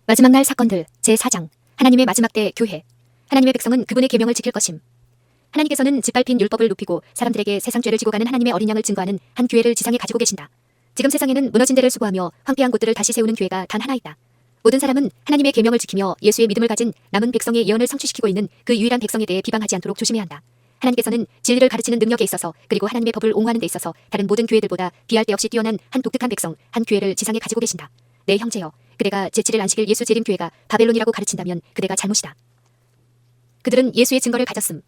마지막 날 사건들 제4장 하나님의 마지막 때 교회. 하나님의 백성은 그분의 계명을 지킬 것임. 하나님께서는 짓밟힌 율법을 높이고 사람들에게 세상 죄를 지고 가는 하나님의 어린 양을 증거하는 한 교회를 지상에 가지고 계신다. 지금 세상에는 무너진 데를 수고하며 황폐한 곳들을 다시 세우는 교회가 단 하나 있다. 모든 사람은 하나님의 계명을 지키며 예수의 믿음을 가진 남은 백성의 예언을 성취시키고 있는 그 유일한 백성에 대해 비방하지 않도록 조심해야 한다. 하나님께서는 진리를 가르치는 능력에 있어서 그리고 하나님의 법을 옹호하는 데 있어서 다른 모든 교회들보다 비할 데 없이 뛰어난 한 독특한 백성, 한 교회를 지상에 가지고 계신다. 내 형제여, 그대가 제7일 안식일 예수 재림 교회가 바벨론이라고 가르친다면 그대가 잘못이다. 그들은 예수의 증거를 가졌음.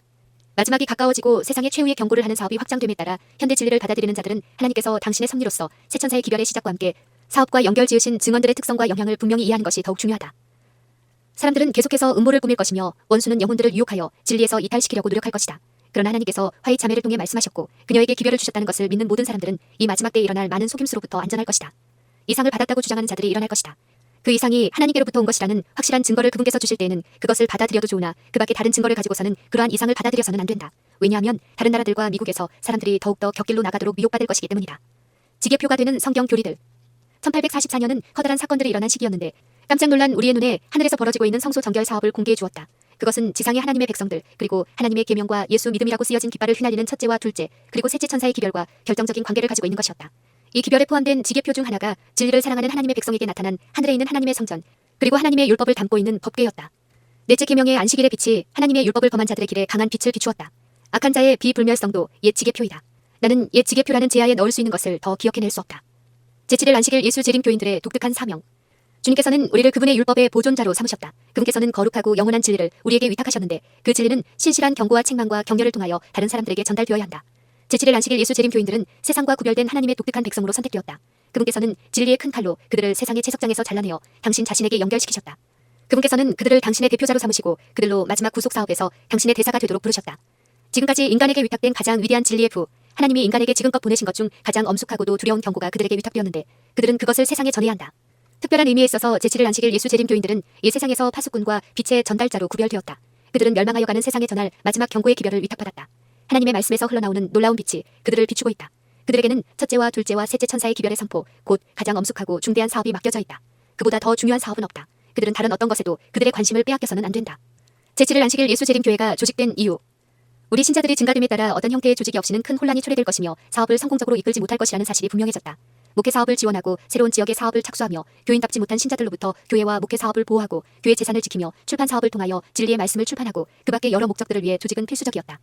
마지막이 가까워지고 세상의 최후의 경고를 하는 사업이 확장됨에 따라 현대 진리를 받아들이는 자들은 하나님께서 당신의 섭리로서 새 천사의 기별의 시작과 함께 사업과 연결 지으신 증언들의 특성과 영향을 분명히 이해하는 것이 더욱 중요하다. 사람들은 계속해서 음모를 꾸밀 것이며 원수는 영혼들을 유혹하여 진리에서 이탈시키려고 노력할 것이다. 그러나 하나님께서 화의 자매를 통해 말씀하셨고 그녀에게 기별을 주셨다는 것을 믿는 모든 사람들은 이 마지막 때에 일어날 많은 속임수로부터 안전할 것이다. 이상을 받았다고 주장하는 자들이 일어날 것이다. 그 이상이 하나님께로부터 온 것이라는 확실한 증거를 그분께서 주실 때에는 그것을 받아들여도 좋으나 그 밖에 다른 증거를 가지고서는 그러한 이상을 받아들여서는 안 된다. 왜냐하면 다른 나라들과 미국에서 사람들이 더욱더 격길로 나가도록 미혹받을 것이기 때문이다. 지계표가 되는 성경 교리들. 1844년은 커다란 사건들이 일어난 시기였는데 깜짝 놀란 우리의 눈에 하늘에서 벌어지고 있는 성소 정결 사업을 공개해 주었다. 그것은 지상의 하나님의 백성들 그리고 하나님의 계명과 예수 믿음이라고 쓰여진 깃발을 휘날리는 첫째와 둘째 그리고 셋째 천사의 기별과 결정적인 관계를 가지고 있는 것이었다. 이 기별에 포함된 지계표 중 하나가 진리를 사랑하는 하나님의 백성에게 나타난 하늘에 있는 하나님의 성전 그리고 하나님의 율법을 담고 있는 법궤였다. 넷째 계명의 안식일의 빛이 하나님의 율법을 범한 자들의 길에 강한 빛을 비추었다. 악한 자의 비불멸성도 옛 지계표이다. 나는 옛 지계표라는 제하에 넣을 수 있는 것을 더 기억해낼 수 없다. 제7일 안식일 예수 재림 교인들의 독특한 사명. 주님께서는 우리를 그분의 율법의 보존자로 삼으셨다. 그분께서는 거룩하고 영원한 진리를 우리에게 위탁하셨는데 그 진리는 신실한 경고와 책망과 격려를 통하여 다른 사람들에게 전달되어야 한다. 제7일 안식일 예수 재림 교인들은 세상과 구별된 하나님의 독특한 백성으로 선택되었다. 그분께서는 진리의 큰 칼로 그들을 세상의 채석장에서 잘라내어 당신 자신에게 연결시키셨다. 그분께서는 그들을 당신의 대표자로 삼으시고 그들로 마지막 구속 사업에서 당신의 대사가 되도록 부르셨다. 지금까지 인간에게 위탁된 가장 위대한 진리의 부, 하나님이 인간에게 지금껏 보내신 것 중 가장 엄숙하고도 두려운 경고가 그들에게 위탁되었는데 그들은 그것을 세상에 전해야 한다. 특별한 의미에 있어서 제7일 안식일 예수 재림 교인들은 이 세상에서 파수꾼과 빛의 전달자로 구별되었다. 그들은 멸망하여 가는 세상에 전할 마지막 경고의 기별을 위탁받았다. 하나님의 말씀에서 흘러나오는 놀라운 빛이 그들을 비추고 있다. 그들에게는 첫째와 둘째와 셋째 천사의 기별의 선포, 곧 가장 엄숙하고 중대한 사업이 맡겨져 있다. 그보다 더 중요한 사업은 없다. 그들은 다른 어떤 것에도 그들의 관심을 빼앗겨서는 안 된다. 제7일 안식일 예수 재림 교회가 조직된 이유. 우리 신자들이 증가됨에 따라 어떤 형태의 조직이 없이는 큰 혼란이 초래될 것이며 사업을 성공적으로 이끌지 못할 것이라는 사실이 분명해졌다. 목회 사업을 지원하고 새로운 지역의 사업을 착수하며 교인답지 못한 신자들로부터 교회와 목회 사업을 보호하고 교회 재산을 지키며 출판 사업을 통하여 진리의 말씀을 출판하고 그 밖의 여러 목적들을 위해 조직은 필수적이었다.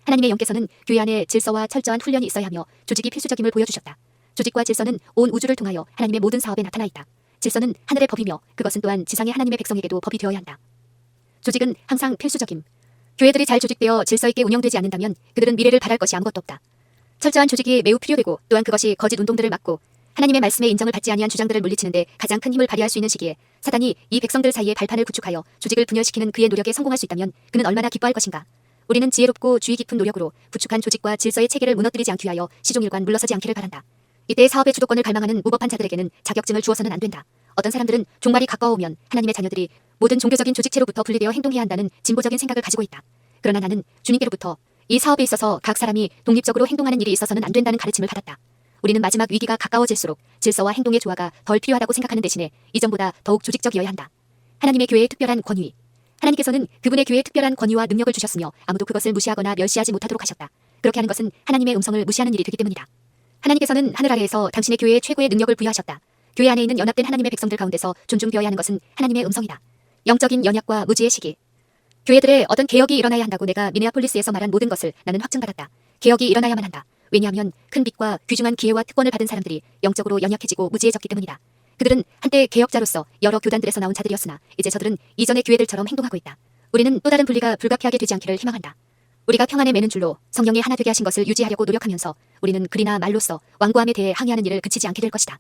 하나님의 영께서는 교회 안에 질서와 철저한 훈련이 있어야 하며 조직이 필수적임을 보여주셨다. 조직과 질서는 온 우주를 통하여 하나님의 모든 사업에 나타나 있다. 질서는 하늘의 법이며 그것은 또한 지상의 하나님의 백성에게도 법이 되어야 한다. 조직은 항상 필수적임. 교회들이 잘 조직되어 질서 있게 운영되지 않는다면 그들은 미래를 바랄 것이 아무것도 없다. 철저한 조직이 매우 필요되고 또한 그것이 거짓 운동들을 막고 하나님의 말씀에 인정을 받지 아니한 주장들을 물리치는데 가장 큰 힘을 발휘할 수 있는 시기에 사단이 이 백성들 사이에 발판을 구축하여 조직을 분열시키는 그의 노력에 성공할 수 있다면 그는 얼마나 기뻐할 것인가. 우리는 지혜롭고 주의 깊은 노력으로 구축한 조직과 질서의 체계를 무너뜨리지 않기 위하여 시종일관 물러서지 않기를 바란다. 이때 사업의 주도권을 갈망하는 무법한 자들에게는 자격증을 주어서는 안 된다. 어떤 사람들은 종말이 가까워오면 하나님의 자녀들이 모든 종교적인 조직체로부터 분리되어 행동해야 한다는 진보적인 생각을 가지고 있다. 그러나 나는 주님께로부터 이 사업에 있어서 각 사람이 독립적으로 행동하는 일이 있어서는 안 된다는 가르침을 받았다. 우리는 마지막 위기가 가까워질수록 질서와 행동의 조화가 덜 필요하다고 생각하는 대신에 이전보다 더욱 조직적이어야 한다. 하나님의 교회의 특별한 권위. 하나님께서는 그분의 교회에 특별한 권위와 능력을 주셨으며 아무도 그것을 무시하거나 멸시하지 못하도록 하셨다. 그렇게 하는 것은 하나님의 음성을 무시하는 일이 되기 때문이다. 하나님께서는 하늘 아래에서 당신의 교회에 최고의 능력을 부여하셨다. 교회 안에 있는 연합된 하나님의 백성들 가운데서 존중되어야 하는 것은 하나님의 음성이다. 영적인 연약과 무지의 시기. 교회들에 어떤 개혁이 일어나야 한다고 내가 미네아폴리스에서 말한 모든 것을 나는 확증받았다. 개혁이 일어나야만 한다. 왜냐하면 큰 빛과 귀중한 기회와 특권을 받은 사람들이 영적으로 연약해지고 무지해졌기 때문이다. 그들은 한때 개혁자로서 여러 교단들에서 나온 자들이었으나 이제 저들은 이전의 교회들처럼 행동하고 있다. 우리는 또 다른 분리가 불가피하게 되지 않기를 희망한다. 우리가 평안에 매는 줄로 성령이 하나 되게 하신 것을 유지하려고 노력하면서 우리는 글이나 말로써 완고함에 대해 항의하는 일을 그치지 않게 될 것이다.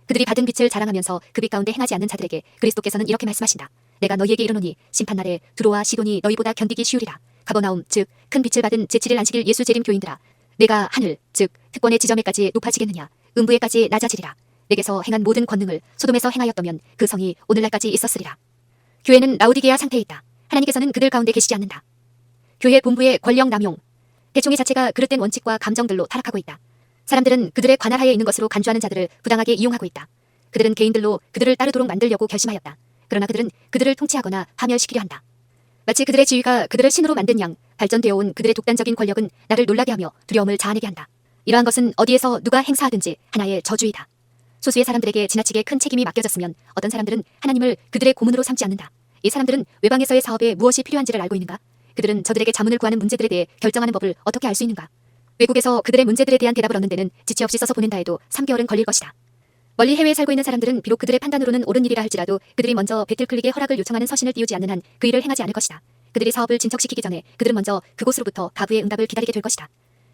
그들이 받은 빛을 자랑하면서 그 빛 가운데 행하지 않는 자들에게 그리스도께서는 이렇게 말씀하신다. 내가 너희에게 이르노니 심판날에 두로와 시돈이 너희보다 견디기 쉬우리라. 가버나움 즉 큰 빛을 받은 제7일 안식일 예수 재림 교인들아, 내가 하늘 즉 특권의 지점에까지 높아지겠느냐. 음부에까지 낮아지리라. 내게서 행한 모든 권능을 소돔에서 행하였다면 그 성이 오늘날까지 있었으리라. 교회는 라우디게아 상태에 있다. 하나님께서는 그들 가운데 계시지 않는다. 교회 본부의 권력 남용. 대총회 자체가 그릇된 원칙과 감정들로 타락하고 있다. 사람들은 그들의 관할 하에 있는 것으로 간주하는 자들을 부당하게 이용하고 있다. 그들은 개인들로 그들을 따르도록 만들려고 결심하였다. 그러나 그들은 그들을 통치하거나 파멸시키려 한다. 마치 그들의 지위가 그들을 신으로 만든 양 발전되어 온 그들의 독단적인 권력은 나를 놀라게 하며 두려움을 자아내게 한다. 이러한 것은 어디에서 누가 행사하든지 하나의 저주이다. 소수의 사람들에게 지나치게 큰 책임이 맡겨졌으면 어떤 사람들은 하나님을 그들의 고문으로 삼지 않는다. 이 사람들은 외방에서의 사업에 무엇이 필요한지를 알고 있는가? 그들은 저들에게 자문을 구하는 문제들에 대해 결정하는 법을 어떻게 알 수 있는가? 외국에서 그들의 문제들에 대한 대답을 얻는 데는 지체 없이 써서 보낸다 해도 3개월은 걸릴 것이다. 멀리 해외에 살고 있는 사람들은 비록 그들의 판단으로는 옳은 일이라 할지라도 그들이 먼저 배틀클릭에 허락을 요청하는 서신을 띄우지 않는 한 그 일을 행하지 않을 것이다. 그들이 사업을 진척시키기 전에 그들은 먼저 그곳으로부터 가부의 응답을 기다리게 될 것이다.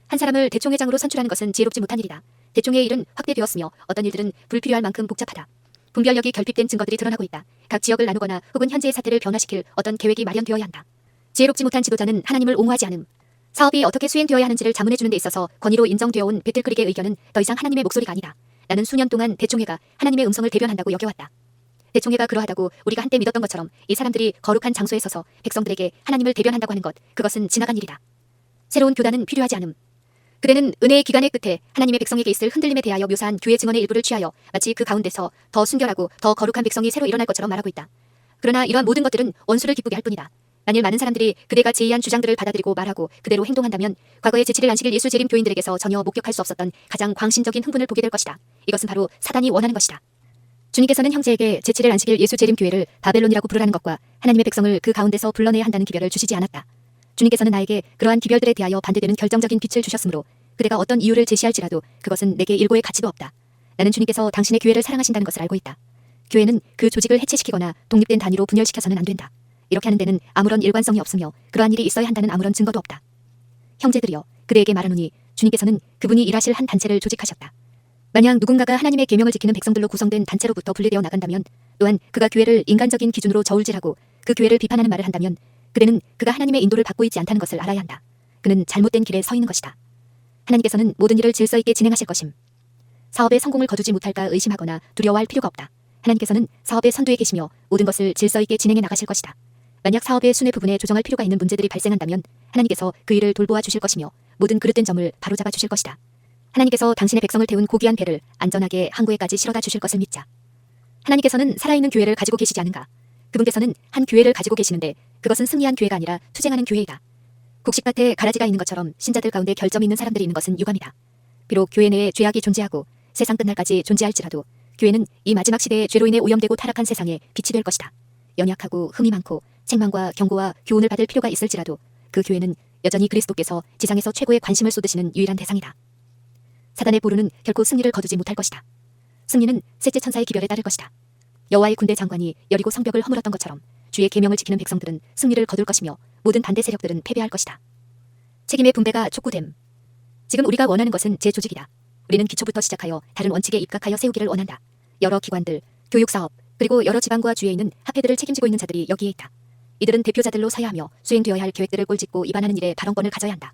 한 사람을 대총회장으로 선출하는 것은 지혜롭지 못한 일이다. 대총회의 일은 확대되었으며 어떤 일들은 불필요할 만큼 복잡하다. 분별력이 결핍된 증거들이 드러나고 있다. 각 지역을 나누거나 혹은 현재의 사태를 변화시킬 어떤 계획이 마련되어야 한다. 지혜롭지 못한 지도자는 하나님을 옹호하지 않음. 사업이 어떻게 수행되어야 하는지를 자문해주는 데 있어서 권위로 인정되어 온 배틀크릭의 의견은 더 이상 하나님의 목소리가 아니다. 나는 수년 동안 대총회가 하나님의 음성을 대변한다고 여겨왔다. 대총회가 그러하다고 우리가 한때 믿었던 것처럼 이 사람들이 거룩한 장소에 서서 백성들에게 하나님을 대변한다고 하는 것, 그것은 지나간 일이다. 새로운 교단은 필요하지 않음. 그대는 은혜의 기간의 끝에 하나님의 백성에게 있을 흔들림에 대하여 묘사한 교회 증언의 일부를 취하여 마치 그 가운데서 더 순결하고 더 거룩한 백성이 새로 일어날 것처럼 말하고 있다. 그러나 이러한 모든 것들은 원수를 기쁘게 할 뿐이다. 만일 많은 사람들이 그대가 제의한 주장들을 받아들이고 말하고 그대로 행동한다면 과거의 제7일 안식일 예수 재림 교인들에게서 전혀 목격할 수 없었던 가장 광신적인 흥분을 보게 될 것이다. 이것은 바로 사단이 원하는 것이다. 주님께서는 형제에게 제7일 안식일 예수 재림 교회를 바벨론이라고 부르라는 것과 하나님의 백성을 그 가운데서 불러내야 한다는 기별을 주시지 않았다. 주님께서는 나에게 그러한 기별들에 대하여 반대되는 결정적인 빛을 주셨으므로 그대가 어떤 이유를 제시할지라도 그것은 내게 일고의 가치도 없다. 나는 주님께서 당신의 교회를 사랑하신다는 것을 알고 있다. 교회는 그 조직을 해체시키거나 독립된 단위로 분열시켜서는 안 된다. 이렇게 하는 데는 아무런 일관성이 없으며 그러한 일이 있어야 한다는 아무런 증거도 없다. 형제들이여, 그대에게 말하노니 주님께서는 그분이 일하실 한 단체를 조직하셨다. 만약 누군가가 하나님의 계명을 지키는 백성들로 구성된 단체로부터 분리되어 나간다면, 또한 그가 교회를 인간적인 기준으로 저울질하고 그 교회를 비판하는 말을 한다면 그대는 그가 하나님의 인도를 받고 있지 않다는 것을 알아야 한다. 그는 잘못된 길에 서 있는 것이다. 하나님께서는 모든 일을 질서 있게 진행하실 것임. 사업에 성공을 거두지 못할까 의심하거나 두려워할 필요가 없다. 하나님께서는 사업의 선두에 계시며 모든 것을 질서 있게 진행해 나가실 것이다. 만약 사업의 순회 부분에 조정할 필요가 있는 문제들이 발생한다면 하나님께서 그 일을 돌보아 주실 것이며 모든 그릇된 점을 바로잡아 주실 것이다. 하나님께서 당신의 백성을 태운 고귀한 배를 안전하게 항구에까지 실어다 주실 것을 믿자. 하나님께서는 살아있는 교회를 가지고 계시지 않은가? 그분께서는 한 교회를 가지고 계시는데 그것은 승리한 교회가 아니라 투쟁하는 교회이다. 곡식밭에 가라지가 있는 것처럼 신자들 가운데 결점이 있는 사람들이 있는 것은 유감이다. 비록 교회 내에 죄악이 존재하고 세상 끝날까지 존재할지라도 교회는 이 마지막 시대에 죄로 인해 오염되고 타락한 세상에 빛이 될 것이다. 연약하고 흠이 많고 책망과 경고와 교훈을 받을 필요가 있을지라도 그 교회는 여전히 그리스도께서 지상에서 최고의 관심을 쏟으시는 유일한 대상이다. 사단의 보루는 결코 승리를 거두지 못할 것이다. 승리는 셋째 천사의 기별에 따를 것이다. 여호와의 군대 장관이 여리고 성벽을 허물었던 것처럼 주의 계명을 지키는 백성들은 승리를 거둘 것이며 모든 반대 세력들은 패배할 것이다. 책임의 분배가 촉구됨. 지금 우리가 원하는 것은 재조직이다. 우리는 기초부터 시작하여 다른 원칙에 입각하여 세우기를 원한다. 여러 기관들, 교육사업, 그리고 여러 지방과 주에 있는 합회들을 책임지고 있는 자들이 여기에 있다. 이들은 대표자들로 서야 하며 수행되어야 할 계획들을 꼴짓고 입안하는 일에 발언권을 가져야 한다.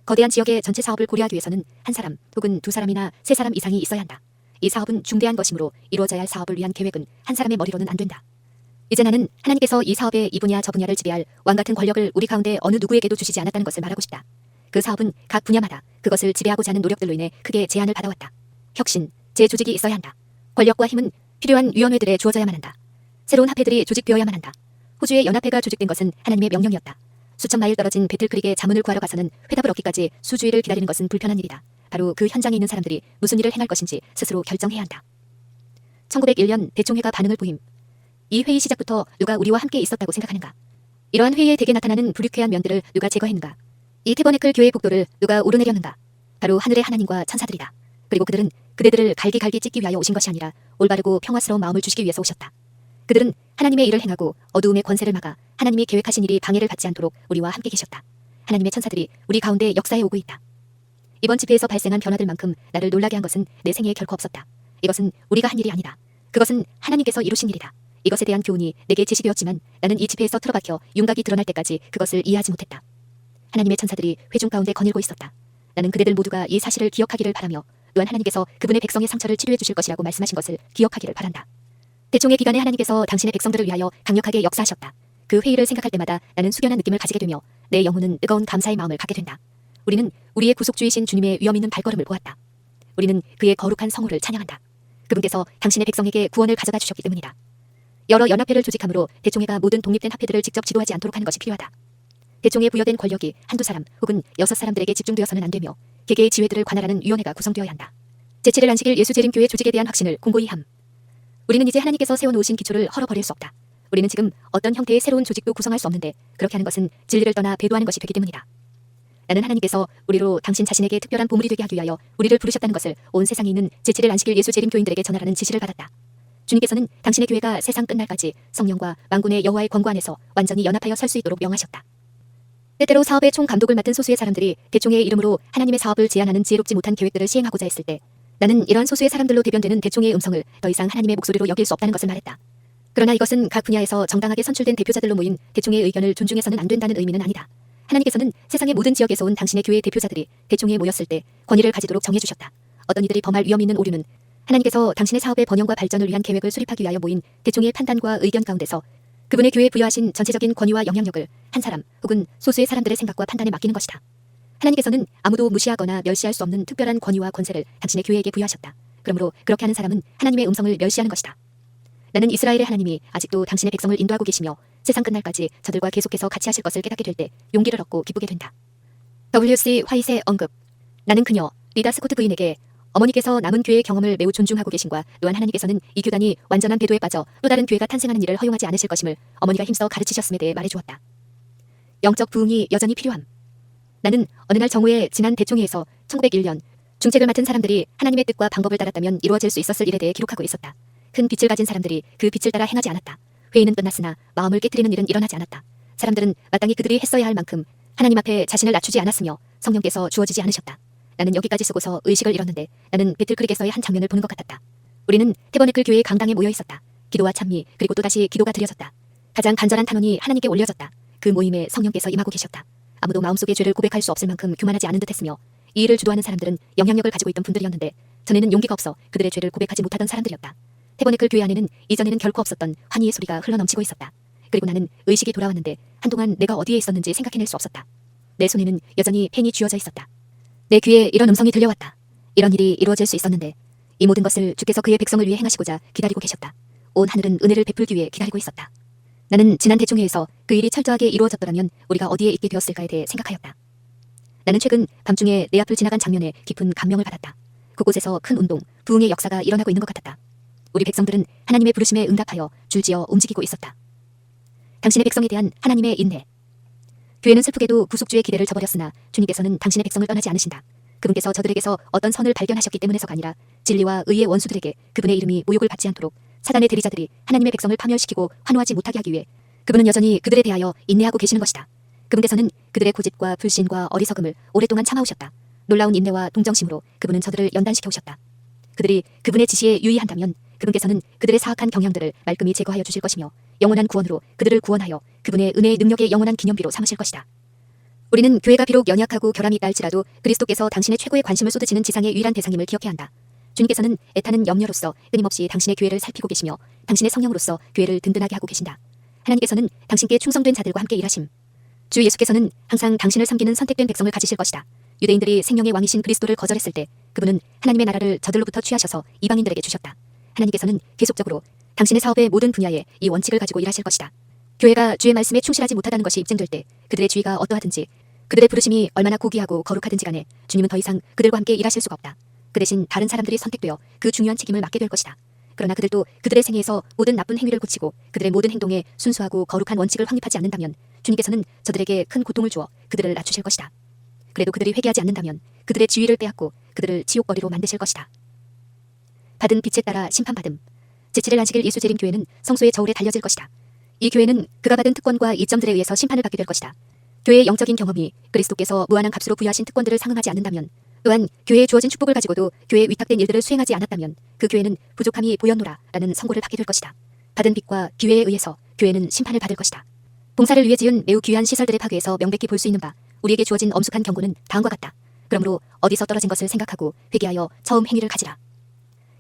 거대한 지역의 전체 사업을 고려하기 위해서는 한 사람 혹은 두 사람이나 세 사람 이상이 있어야 한다. 이 사업은 중대한 것이므로 이루어져야 할 사업을 위한 계획은 한 사람의 머리로는 안 된다. 이제 나는 하나님께서 이 사업의 이 분야 저 분야를 지배할 왕같은 권력을 우리 가운데 어느 누구에게도 주시지 않았다는 것을 말하고 싶다. 그 사업은 각 분야마다 그것을 지배하고자 하는 노력들로 인해 크게 제한을 받아왔다. 혁신, 재조직이 있어야 한다. 권력과 힘은 필요한 위원회들에 주어져야만 한다. 새로운 합회들이 조직되어야만 한다. 호주의 연합회가 조직된 것은 하나님의 명령이었다. 수천 마일 떨어진 배틀크릭에 자문을 구하러 가서는 회답을 얻기까지 수주일을 기다리는 것은 불편한 일이다. 바로 그 현장에 있는 사람들이 무슨 일을 행할 것인지 스스로 결정해야 한다. 1901년 대총회가 반응을 보임. 이 회의 시작부터 누가 우리와 함께 있었다고 생각하는가? 이러한 회의에 대개 나타나는 불유쾌한 면들을 누가 제거했는가? 이 태버네클 교회의 복도를 누가 오르내렸는가? 바로 하늘의 하나님과 천사들이다. 그리고 그들은 그대들을 갈기갈기 찢기 위하여 오신 것이 아니라 올바르고 평화스러운 마음을 주시기 위해서 오셨다. 그들은 하나님의 일을 행하고 어두움의 권세를 막아 하나님이 계획하신 일이 방해를 받지 않도록 우리와 함께 계셨다. 하나님의 천사들이 우리 가운데 역사해 오고 있다. 이번 집회에서 발생한 변화들만큼 나를 놀라게 한 것은 내 생애에 결코 없었다. 이것은 우리가 한 일이 아니다. 그것은 하나님께서 이루신 일이다. 이것에 대한 교훈이 내게 제시되었지만 나는 이 집회에서 틀어박혀 윤곽이 드러날 때까지 그것을 이해하지 못했다. 하나님의 천사들이 회중 가운데 거닐고 있었다. 나는 그대들 모두가 이 사실을 기억하기를 바라며 또한 하나님께서 그분의 백성의 상처를 치료해 주실 것이라고 말씀하신 것을 기억하기를 바란다. 대총회 기간에 하나님께서 당신의 백성들을 위하여 강력하게 역사하셨다. 그 회의를 생각할 때마다 나는 숙연한 느낌을 가지게 되며 내 영혼은 뜨거운 감사의 마음을 갖게 된다. 우리는 우리의 구속주이신 주님의 위엄 있는 발걸음을 보았다. 우리는 그의 거룩한 성호를 찬양한다. 그분께서 당신의 백성에게 구원을 가져다 주셨기 때문이다. 여러 연합회를 조직함으로 대총회가 모든 독립된 합회들을 직접 지도하지 않도록 하는 것이 필요하다. 대총회에 부여된 권력이 한두 사람 혹은 6사람들에게 집중되어서는 안 되며 개개의 지회들을 관할하는 위원회가 구성되어야 한다. 제7일 안식일 예수재림교회 조직에 대한 확신을 공고히 함. 우리는 이제 하나님께서 세워놓으신 기초를 헐어버릴 수 없다. 우리는 지금 어떤 형태의 새로운 조직도 구성할 수 없는데 그렇게 하는 것은 진리를 떠나 배도하는 것이 되기 때문이다. 나는 하나님께서 우리로 당신 자신에게 특별한 보물이 되게 하기 위하여 우리를 부르셨다는 것을 온 세상에 있는 제7일 안식일 예수재림 교인들에게 전하라는 지시를 받았다. 주님께서는 당신의 교회가 세상 끝날까지 성령과 만군의 여호와의 권고 안에서 완전히 연합하여 설 수 있도록 명하셨다. 때때로 사업의 총감독을 맡은 소수의 사람들이 대총회의 이름으로 하나님의 사업을 제안하는 지혜롭지 못한 계획들을 시행하고자 했을 때 나는 이러한 소수의 사람들로 대변되는 대총회의 음성을 더 이상 하나님의 목소리로 여길 수 없다는 것을 말했다. 그러나 이것은 각 분야에서 정당하게 선출된 대표자들로 모인 대총회의 의견을 존중해서는 안 된다는 의미는 아니다. 하나님께서는 세상의 모든 지역에서 온 당신의 교회의 대표자들이 대총회에 모였을 때 권위를 가지도록 정해주셨다. 어떤 이들이 범할 위험 있는 오류는 하나님께서 당신의 사업의 번영과 발전을 위한 계획을 수립하기 위하여 모인 대총회의 판단과 의견 가운데서 그분의 교회에 부여하신 전체적인 권위와 영향력을 한 사람 혹은 소수의 사람들의 생각과 판단에 맡기는 것이다. 하나님께서는 아무도 무시하거나 멸시할 수 없는 특별한 권위와 권세를 당신의 교회에게 부여하셨다. 그러므로 그렇게 하는 사람은 하나님의 음성을 멸시하는 것이다. 나는 이스라엘의 하나님이 아직도 당신의 백성을 인도하고 계시며 세상 끝날까지 저들과 계속해서 같이 하실 것을 깨닫게 될 때 용기를 얻고 기쁘게 된다. W.C. 화이트의 언급. 나는 그녀 리다 스코트 부인에게 어머니께서 남은 교회의 경험을 매우 존중하고 계신과 또한 하나님께서는 이 교단이 완전한 배도에 빠져 또 다른 교회가 탄생하는 일을 허용하지 않으실 것임을 어머니가 힘써 가르치셨음에 대해 말해주었다. 영적 부흥이 여전히 필요함. 나는 어느 날 정오에 지난 대총회에서 1901년 중책을 맡은 사람들이 하나님의 뜻과 방법을 따랐다면 이루어질 수 있었을 일에 대해 기록하고 있었다. 큰 빛을 가진 사람들이 그 빛을 따라 행하지 않았다. 회의는 끝났으나 마음을 깨트리는 일은 일어나지 않았다. 사람들은 마땅히 그들이 했어야 할 만큼 하나님 앞에 자신을 낮추지 않았으며 성령께서 주어지지 않으셨다. 나는 여기까지 쓰고서 의식을 잃었는데 나는 배틀크릭에서의 한 장면을 보는 것 같았다. 우리는 태버네클 교회의 강당에 모여 있었다. 기도와 찬미 그리고 또다시 기도가 드려졌다. 가장 간절한 탄원이 하나님께 올려졌다. 그 모임에 성령께서 임하고 계셨다. 아무도 마음속의 죄를 고백할 수 없을 만큼 교만하지 않은 듯했으며 이 일을 주도하는 사람들은 영향력을 가지고 있던 분들이었는데 전에는 용기가 없어 그들의 죄를 고백하지 못하던 사람들이었다. 태버네클 교회 안에는 이전에는 결코 없었던 환희의 소리가 흘러넘치고 있었다. 그리고 나는 의식이 돌아왔는데 한동안 내가 어디에 있었는지 생각해낼 수 없었다. 내 손에는 여전히 펜이 쥐어져 있었다. 내 귀에 이런 음성이 들려왔다. 이런 일이 이루어질 수 있었는데 이 모든 것을 주께서 그의 백성을 위해 행하시고자 기다리고 계셨다. 온 하늘은 은혜를 베풀기 위해 기다리고 있었다. 나는 지난 대총회에서 그 일이 철저하게 이루어졌더라면 우리가 어디에 있게 되었을까에 대해 생각하였다. 나는 최근 밤중에 내 앞을 지나간 장면에 깊은 감명을 받았다. 그곳에서 큰 운동, 부흥의 역사가 일어나고 있는 것 같았다. 우리 백성들은 하나님의 부르심에 응답하여 줄지어 움직이고 있었다. 당신의 백성에 대한 하나님의 인내. 교회는 슬프게도 구속주의 기대를 저버렸으나 주님께서는 당신의 백성을 떠나지 않으신다. 그분께서 저들에게서 어떤 선을 발견하셨기 때문에서가 아니라 진리와 의의 원수들에게 그분의 이름이 모욕을 받지 않도록 사단의 대리자들이 하나님의 백성을 파멸시키고 환호하지 못하게 하기 위해 그분은 여전히 그들에 대하여 인내하고 계시는 것이다. 그분께서는 그들의 고집과 불신과 어리석음을 오랫동안 참아오셨다. 놀라운 인내와 동정심으로 그분은 저들을 연단시켜 오셨다. 그들이 그분의 지시에 유의한다면 그분께서는 그들의 사악한 경향들을 말끔히 제거하여 주실 것이며 영원한 구원으로 그들을 구원하여 그분의 은혜의 능력의 영원한 기념비로 삼으실 것이다. 우리는 교회가 비록 연약하고 결함이 있다 할지라도 그리스도께서 당신의 최고의 관심을 쏟으시는 지상의 유일한 대상임을 기억해야 한다. 주님께서는 애타는 염려로서 끊임없이 당신의 교회를 살피고 계시며 당신의 성령으로서 교회를 든든하게 하고 계신다. 하나님께서는 당신께 충성된 자들과 함께 일하심. 주 예수께서는 항상 당신을 섬기는 선택된 백성을 가지실 것이다. 유대인들이 생명의 왕이신 그리스도를 거절했을 때 그분은 하나님의 나라를 저들로부터 취하셔서 이방인들에게 주셨다. 하나님께서는 계속적으로 당신의 사업의 모든 분야에 이 원칙을 가지고 일하실 것이다. 교회가 주의 말씀에 충실하지 못하다는 것이 입증될 때 그들의 주의가 어떠하든지 그들의 부르심이 얼마나 고귀하고 거룩하든지 간에 주님은 더 이상 그들과 함께 일하실 수가 없다. 그 대신 다른 사람들이 선택되어 그 중요한 책임을 맡게 될 것이다. 그러나 그들도 그들의 생애에서 모든 나쁜 행위를 고치고 그들의 모든 행동에 순수하고 거룩한 원칙을 확립하지 않는다면 주님께서는 저들에게 큰 고통을 주어 그들을 낮추실 것이다. 그래도 그들이 회개하지 않는다면 그들의 지위를 빼앗고 그들을 지옥벌이로 만드실 것이다. 받은 빛에 따라 심판받음. 제7일 안식일 예수재림교회는 성소의 저울에 달려질 것이다. 이 교회는 그가 받은 특권과 이점들에 의해서 심판을 받게 될 것이다. 교회의 영적인 경험이 그리스도께서 무한한 값으로 부여하신 특권들을 상응하지 않는다면 또한 교회에 주어진 축복을 가지고도 교회에 위탁된 일들을 수행하지 않았다면 그 교회는 부족함이 보였노라 라는 선고를 받게 될 것이다. 받은 빛과 기회에 의해서 교회는 심판을 받을 것이다. 봉사를 위해 지은 매우 귀한 시설들의 파괴에서 명백히 볼 수 있는 바 우리에게 주어진 엄숙한 경고는 다음과 같다. 그러므로 어디서 떨어진 것을 생각하고 회개하여 처음 행위를 가지라.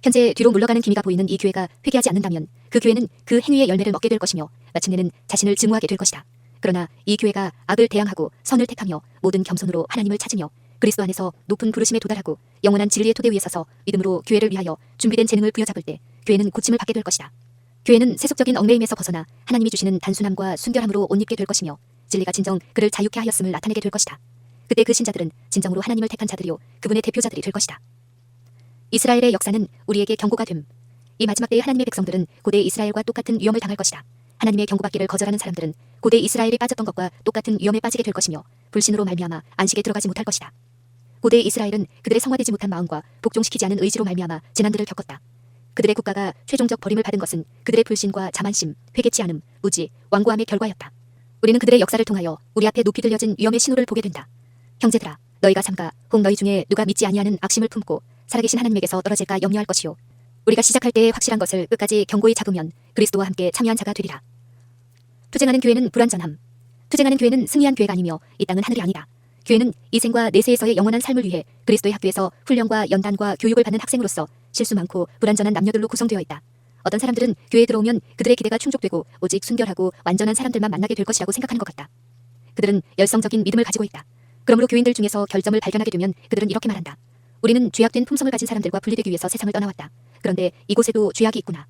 현재 뒤로 물러가는 기미가 보이는 이 교회가 회개하지 않는다면 그 교회는 그 행위의 열매를 먹게 될 것이며 마침내는 자신을 증오하게 될 것이다. 그러나 이 교회가 악을 대항하고 선을 택하며 모든 겸손으로 하나님을 찾으며 그리스도 안에서 높은 부르심에 도달하고 영원한 진리의 토대 위에 서서 믿음으로 교회를 위하여 준비된 재능을 부여잡을 때 교회는 고침을 받게 될 것이다. 교회는 세속적인 얽매임에서 벗어나 하나님이 주시는 단순함과 순결함으로 옷 입게 될 것이며 진리가 진정 그를 자유케 하였음을 나타내게 될 것이다. 그때 그 신자들은 진정으로 하나님을 택한 자들이요 그분의 대표자들이 될 것이다. 이스라엘의 역사는 우리에게 경고가 됨. 이 마지막 때의 하나님의 백성들은 고대 이스라엘과 똑같은 위험을 당할 것이다. 하나님의 경고받기를 거절하는 사람들은 고대 이스라엘이 빠졌던 것과 똑같은 위험에 빠지게 될 것이며 불신으로 말미암아 안식에 들어가지 못할 것이다. 고대 이스라엘은 그들의 성화되지 못한 마음과 복종시키지 않은 의지로 말미암아 재난들을 겪었다. 그들의 국가가 최종적 버림을 받은 것은 그들의 불신과 자만심, 회개치 않음, 무지, 완고함의 결과였다. 우리는 그들의 역사를 통하여 우리 앞에 높이 들려진 위험의 신호를 보게 된다. 형제들아, 너희가 삼가 혹 너희 중에 누가 믿지 아니하는 악심을 품고 살아계신 하나님에게서 떨어질까 염려할 것이요. 우리가 시작할 때에 확실한 것을 끝까지 견고히 잡으면 그리스도와 함께 참여한 자가 되리라. 투쟁하는 교회는 불완전함. 투쟁하는 교회는 승리한 교회가 아니며 이 땅은 하늘이 아니다. 교회는 이 생과 내세에서의 영원한 삶을 위해 그리스도의 학교에서 훈련과 연단과 교육을 받는 학생으로서 실수 많고 불완전한 남녀들로 구성되어 있다. 어떤 사람들은 교회에 들어오면 그들의 기대가 충족되고 오직 순결하고 완전한 사람들만 만나게 될 것이라고 생각하는 것 같다. 그들은 열성적인 믿음을 가지고 있다. 그러므로 교인들 중에서 결점을 발견하게 되면 그들은 이렇게 말한다. 우리는 죄악된 품성을 가진 사람들과 분리되기 위해서 세상을 떠나왔다. 그런데 이곳에도 죄악이 있구나.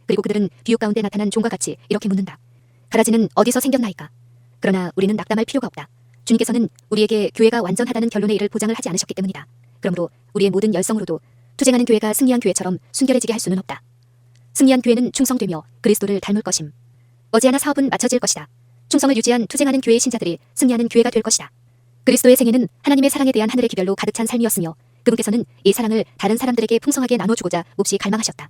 그리고 그들은 비유 가운데 나타난 종과 같이 이렇게 묻는다. 가라지는 어디서 생겼나이까? 그러나 우리는 낙담할 필요가 없다. 주님께서는 우리에게 교회가 완전하다는 결론의 일을 보장을 하지 않으셨기 때문이다. 그러므로 우리의 모든 열성으로도 투쟁하는 교회가 승리한 교회처럼 순결해지게 할 수는 없다. 승리한 교회는 충성되며 그리스도를 닮을 것임. 머지않아 사업은 마쳐질 것이다. 충성을 유지한 투쟁하는 교회의 신자들이 승리하는 교회가 될 것이다. 그리스도의 생애는 하나님의 사랑에 대한 하늘의 기별로 가득 찬 삶이었으며 그분께서는 이 사랑을 다른 사람들에게 풍성하게 나눠주고자 몹시 갈망하셨다.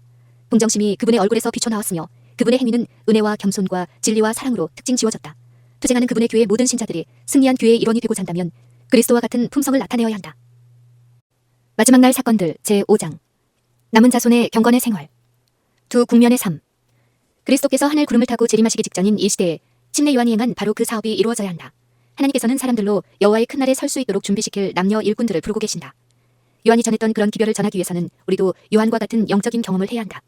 동정심이 그분의 얼굴에서 비쳐나왔으며 그분의 행위는 은혜와 겸손과 진리와 사랑으로 특징 지워졌다. 투쟁하는 그분의 교회의 모든 신자들이 승리한 교회의 일원이 되고자 한다면 그리스도와 같은 품성을 나타내어야 한다. 마지막 날 사건들 제5장 남은 자손의 경건의 생활 두 국면의 삶. 그리스도께서 하늘 구름을 타고 재림하시기 직전인 이 시대에 침례 요한이 행한 바로 그 사업이 이루어져야 한다. 하나님께서는 사람들로 여호와의 큰 날에 설 수 있도록 준비시킬 남녀 일꾼들을 부르고 계신다. 요한이 전했던 그런 기별을 전하기 위해서는 우리도 요한과 같은 영적인 경험을 해야 한다.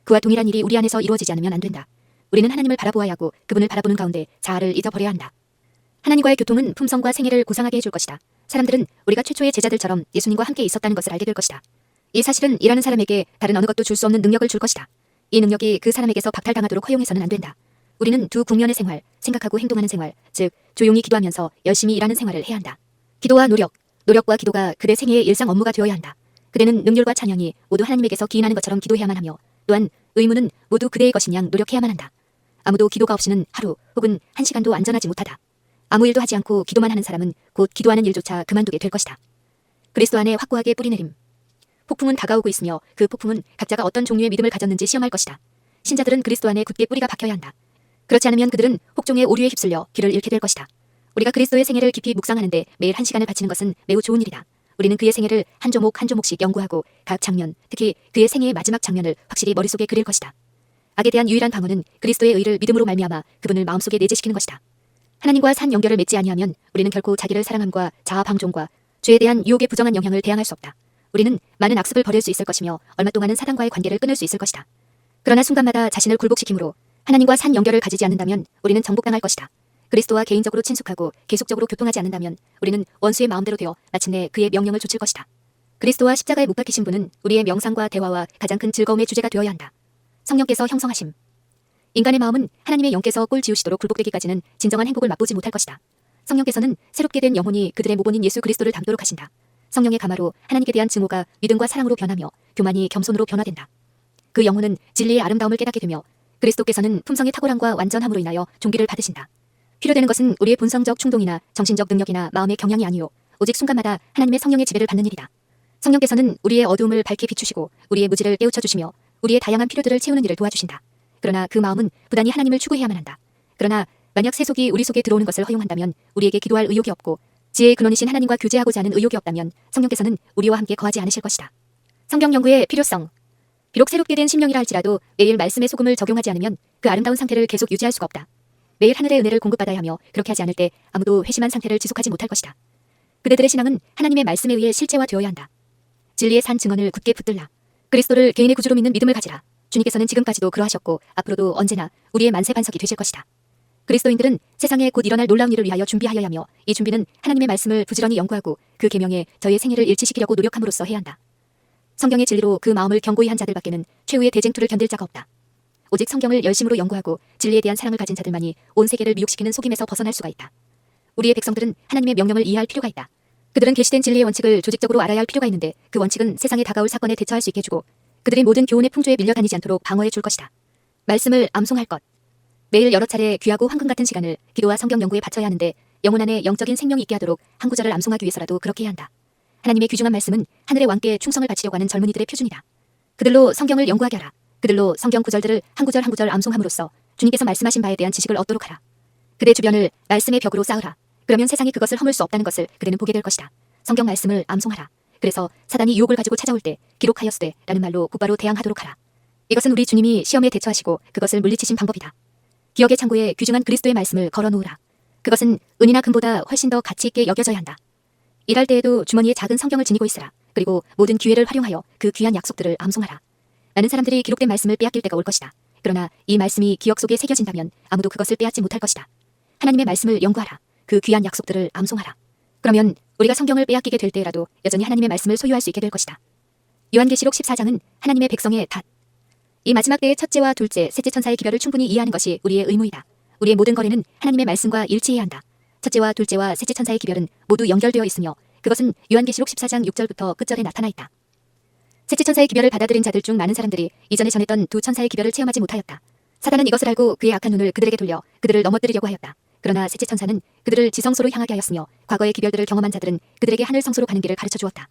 그와 동일한 일이 우리 안에서 이루어지지 않으면 안 된다. 우리는 하나님을 바라보아야 하고 그분을 바라보는 가운데 자아를 잊어버려야 한다. 하나님과의 교통은 품성과 생애를 고상하게 해줄 것이다. 사람들은 우리가 최초의 제자들처럼 예수님과 함께 있었다는 것을 알게 될 것이다. 이 사실은 일하는 사람에게 다른 어느 것도 줄 수 없는 능력을 줄 것이다. 이 능력이 그 사람에게서 박탈당하도록 허용해서는 안 된다. 우리는 두 국면의 생활, 생각하고 행동하는 생활, 즉 조용히 기도하면서 열심히 일하는 생활을 해야 한다. 기도와 노력, 노력과 기도가 그대 생애의 일상 업무가 되어야 한다. 그대는 능률과 찬양이 모두 하나님에게서 기인하는 것처럼 기도해야만 하며 또한 의무는 모두 그대의 것인 양 노력해야만 한다. 아무도 기도가 없이는 하루 혹은 한 시간도 안전하지 못하다. 아무 일도 하지 않고 기도만 하는 사람은 곧 기도하는 일조차 그만두게 될 것이다. 그리스도 안에 확고하게 뿌리내림. 폭풍은 다가오고 있으며 그 폭풍은 각자가 어떤 종류의 믿음을 가졌는지 시험할 것이다. 신자들은 그리스도 안에 굳게 뿌리가 박혀야 한다. 그렇지 않으면 그들은 혹종의 오류에 휩쓸려 길을 잃게 될 것이다. 우리가 그리스도의 생애를 깊이 묵상하는데 매일 1시간을 바치는 것은 매우 좋은 일이다. 우리는 그의 생애를 한 조목 한 조목씩 연구하고 각 장면, 특히 그의 생애의 마지막 장면을 확실히 머릿속에 그릴 것이다. 악에 대한 유일한 방어는 그리스도의 의를 믿음으로 말미암아 그분을 마음속에 내재시키는 것이다. 하나님과 산 연결을 맺지 아니하면 우리는 결코 자기를 사랑함과 자아 방종과 죄에 대한 유혹에 부정한 영향을 대항할 수 없다. 우리는 많은 악습을 벌일 수 있을 것이며 얼마 동안은 사단과의 관계를 끊을 수 있을 것이다. 그러나 순간마다 자신을 굴복시키므로 하나님과 산 연결을 가지지 않는다면 우리는 정복당할 것이다. 그리스도와 개인적으로 친숙하고 계속적으로 교통하지 않는다면 우리는 원수의 마음대로 되어 마침내 그의 명령을 좇을 것이다. 그리스도와 십자가에 못 박히신 분은 우리의 명상과 대화와 가장 큰 즐거움의 주제가 되어야 한다. 성령께서 형성하심. 인간의 마음은 하나님의 영께서 꼴 지우시도록 굴복되기까지는 진정한 행복을 맛보지 못할 것이다. 성령께서는 새롭게 된 영혼이 그들의 모본인 예수 그리스도를 닮도록 하신다. 성령의 가마로 하나님께 대한 증오가 믿음과 사랑으로 변하며 교만이 겸손으로 변화된다. 그 영혼은 진리의 아름다움을 깨닫게 되며 그리스도께서는 품성의 탁월함과 완전함으로 인하여 존귀를 받으신다. 필요되는 것은 우리의 본성적 충동이나 정신적 능력이나 마음의 경향이 아니요 오직 순간마다 하나님의 성령의 지배를 받는 일이다. 성령께서는 우리의 어두움을 밝게 비추시고 우리의 무지를 깨우쳐 주시며 우리의 다양한 필요들을 채우는 일을 도와주신다. 그러나 그 마음은 부단히 하나님을 추구해야만 한다. 그러나 만약 세속이 우리 속에 들어오는 것을 허용한다면 우리에게 기도할 의욕이 없고 지혜의 근원이신 하나님과 교제하고자 하는 의욕이 없다면 성령께서는 우리와 함께 거하지 않으실 것이다. 성경 연구의 필요성. 비록 새롭게 된 심령이라 할지라도 매일 말씀의 소금을 적용하지 않으면 그 아름다운 상태를 계속 유지할 수가 없다. 매일 하늘의 은혜를 공급받아야 하며 그렇게 하지 않을 때 아무도 회심한 상태를 지속하지 못할 것이다. 그대들의 신앙은 하나님의 말씀에 의해 실체화되어야 한다. 진리의 산 증언을 굳게 붙들라. 그리스도를 개인의 구주로 믿는 믿음을 가지라. 주님께서는 지금까지도 그러하셨고 앞으로도 언제나 우리의 만세 반석이 되실 것이다. 그리스도인들은 세상에 곧 일어날 놀라운 일을 위하여 준비하여야 하며 이 준비는 하나님의 말씀을 부지런히 연구하고 그 계명에 저희의 생애를 일치시키려고 노력함으로써 해야 한다. 성경의 진리로 그 마음을 견고히 한 자들밖에는 최후의 대쟁투를 견딜 자가 없다. 오직 성경을 열심으로 연구하고 진리에 대한 사랑을 가진 자들만이 온 세계를 미혹시키는 속임에서 벗어날 수가 있다. 우리의 백성들은 하나님의 명령을 이해할 필요가 있다. 그들은 계시된 진리의 원칙을 조직적으로 알아야 할 필요가 있는데 그 원칙은 세상에 다가올 사건에 대처할 수 있게 해주고 그들의 모든 교훈의 풍조에 밀려다니지 않도록 방어해 줄 것이다. 말씀을 암송할 것. 매일 여러 차례 귀하고 황금 같은 시간을 기도와 성경 연구에 바쳐야 하는데 영혼 안에 영적인 생명이 있게 하도록 한 구절을 암송하기 위해서라도 그렇게 해야 한다. 하나님의 귀중한 말씀은 하늘의 왕께 충성을 바치려고 하는 젊은이들의 표준이다. 그들로 성경을 연구하게 하라. 그들로 성경 구절들을 한 구절 한 구절 암송함으로써 주님께서 말씀하신 바에 대한 지식을 얻도록 하라. 그대 주변을 말씀의 벽으로 쌓으라. 그러면 세상이 그것을 허물 수 없다는 것을 그대는 보게 될 것이다. 성경 말씀을 암송하라. 그래서 사단이 유혹을 가지고 찾아올 때 기록하였으되 라는 말로 곧바로 대항하도록 하라. 이것은 우리 주님이 시험에 대처하시고 그것을 물리치신 방법이다. 기억의 창고에 귀중한 그리스도의 말씀을 걸어놓으라. 그것은 은이나 금보다 훨씬 더 가치 있게 여겨져야 한다. 일할 때에도 주머니에 작은 성경을 지니고 있으라. 그리고 모든 기회를 활용하여 그 귀한 약속들을 암송하라. 많은 사람들이 기록된 말씀을 빼앗길 때가 올 것이다. 그러나 이 말씀이 기억 속에 새겨진다면 아무도 그것을 빼앗지 못할 것이다. 하나님의 말씀을 연구하라. 그 귀한 약속들을 암송하라. 그러면 우리가 성경을 빼앗기게 될 때라도 여전히 하나님의 말씀을 소유할 수 있게 될 것이다. 요한계시록 14장은 하나님의 백성의 닷. 이 마지막 때의 첫째와 둘째, 셋째 천사의 기별을 충분히 이해하는 것이 우리의 의무이다. 우리의 모든 거래는 하나님의 말씀과 일치해야 한다. 첫째와 둘째와 셋째 천사의 기별은 모두 연결되어 있으며 그것은 요한계시록 14장 6절부터 끝절에 나타나 있다. 셋째 천사의 기별을 받아들인 자들 중 많은 사람들이 이전에 전했던 두 천사의 기별을 체험하지 못하였다. 사단은 이것을 알고 그의 악한 눈을 그들에게 돌려 그들을 넘어뜨리려고 하였다. 그러나 셋째 천사는 그들을 지성소로 향하게 하였으며 과거의 기별들을 경험한 자들은 그들에게 하늘 성소로 가는 길을 가르쳐 주었다.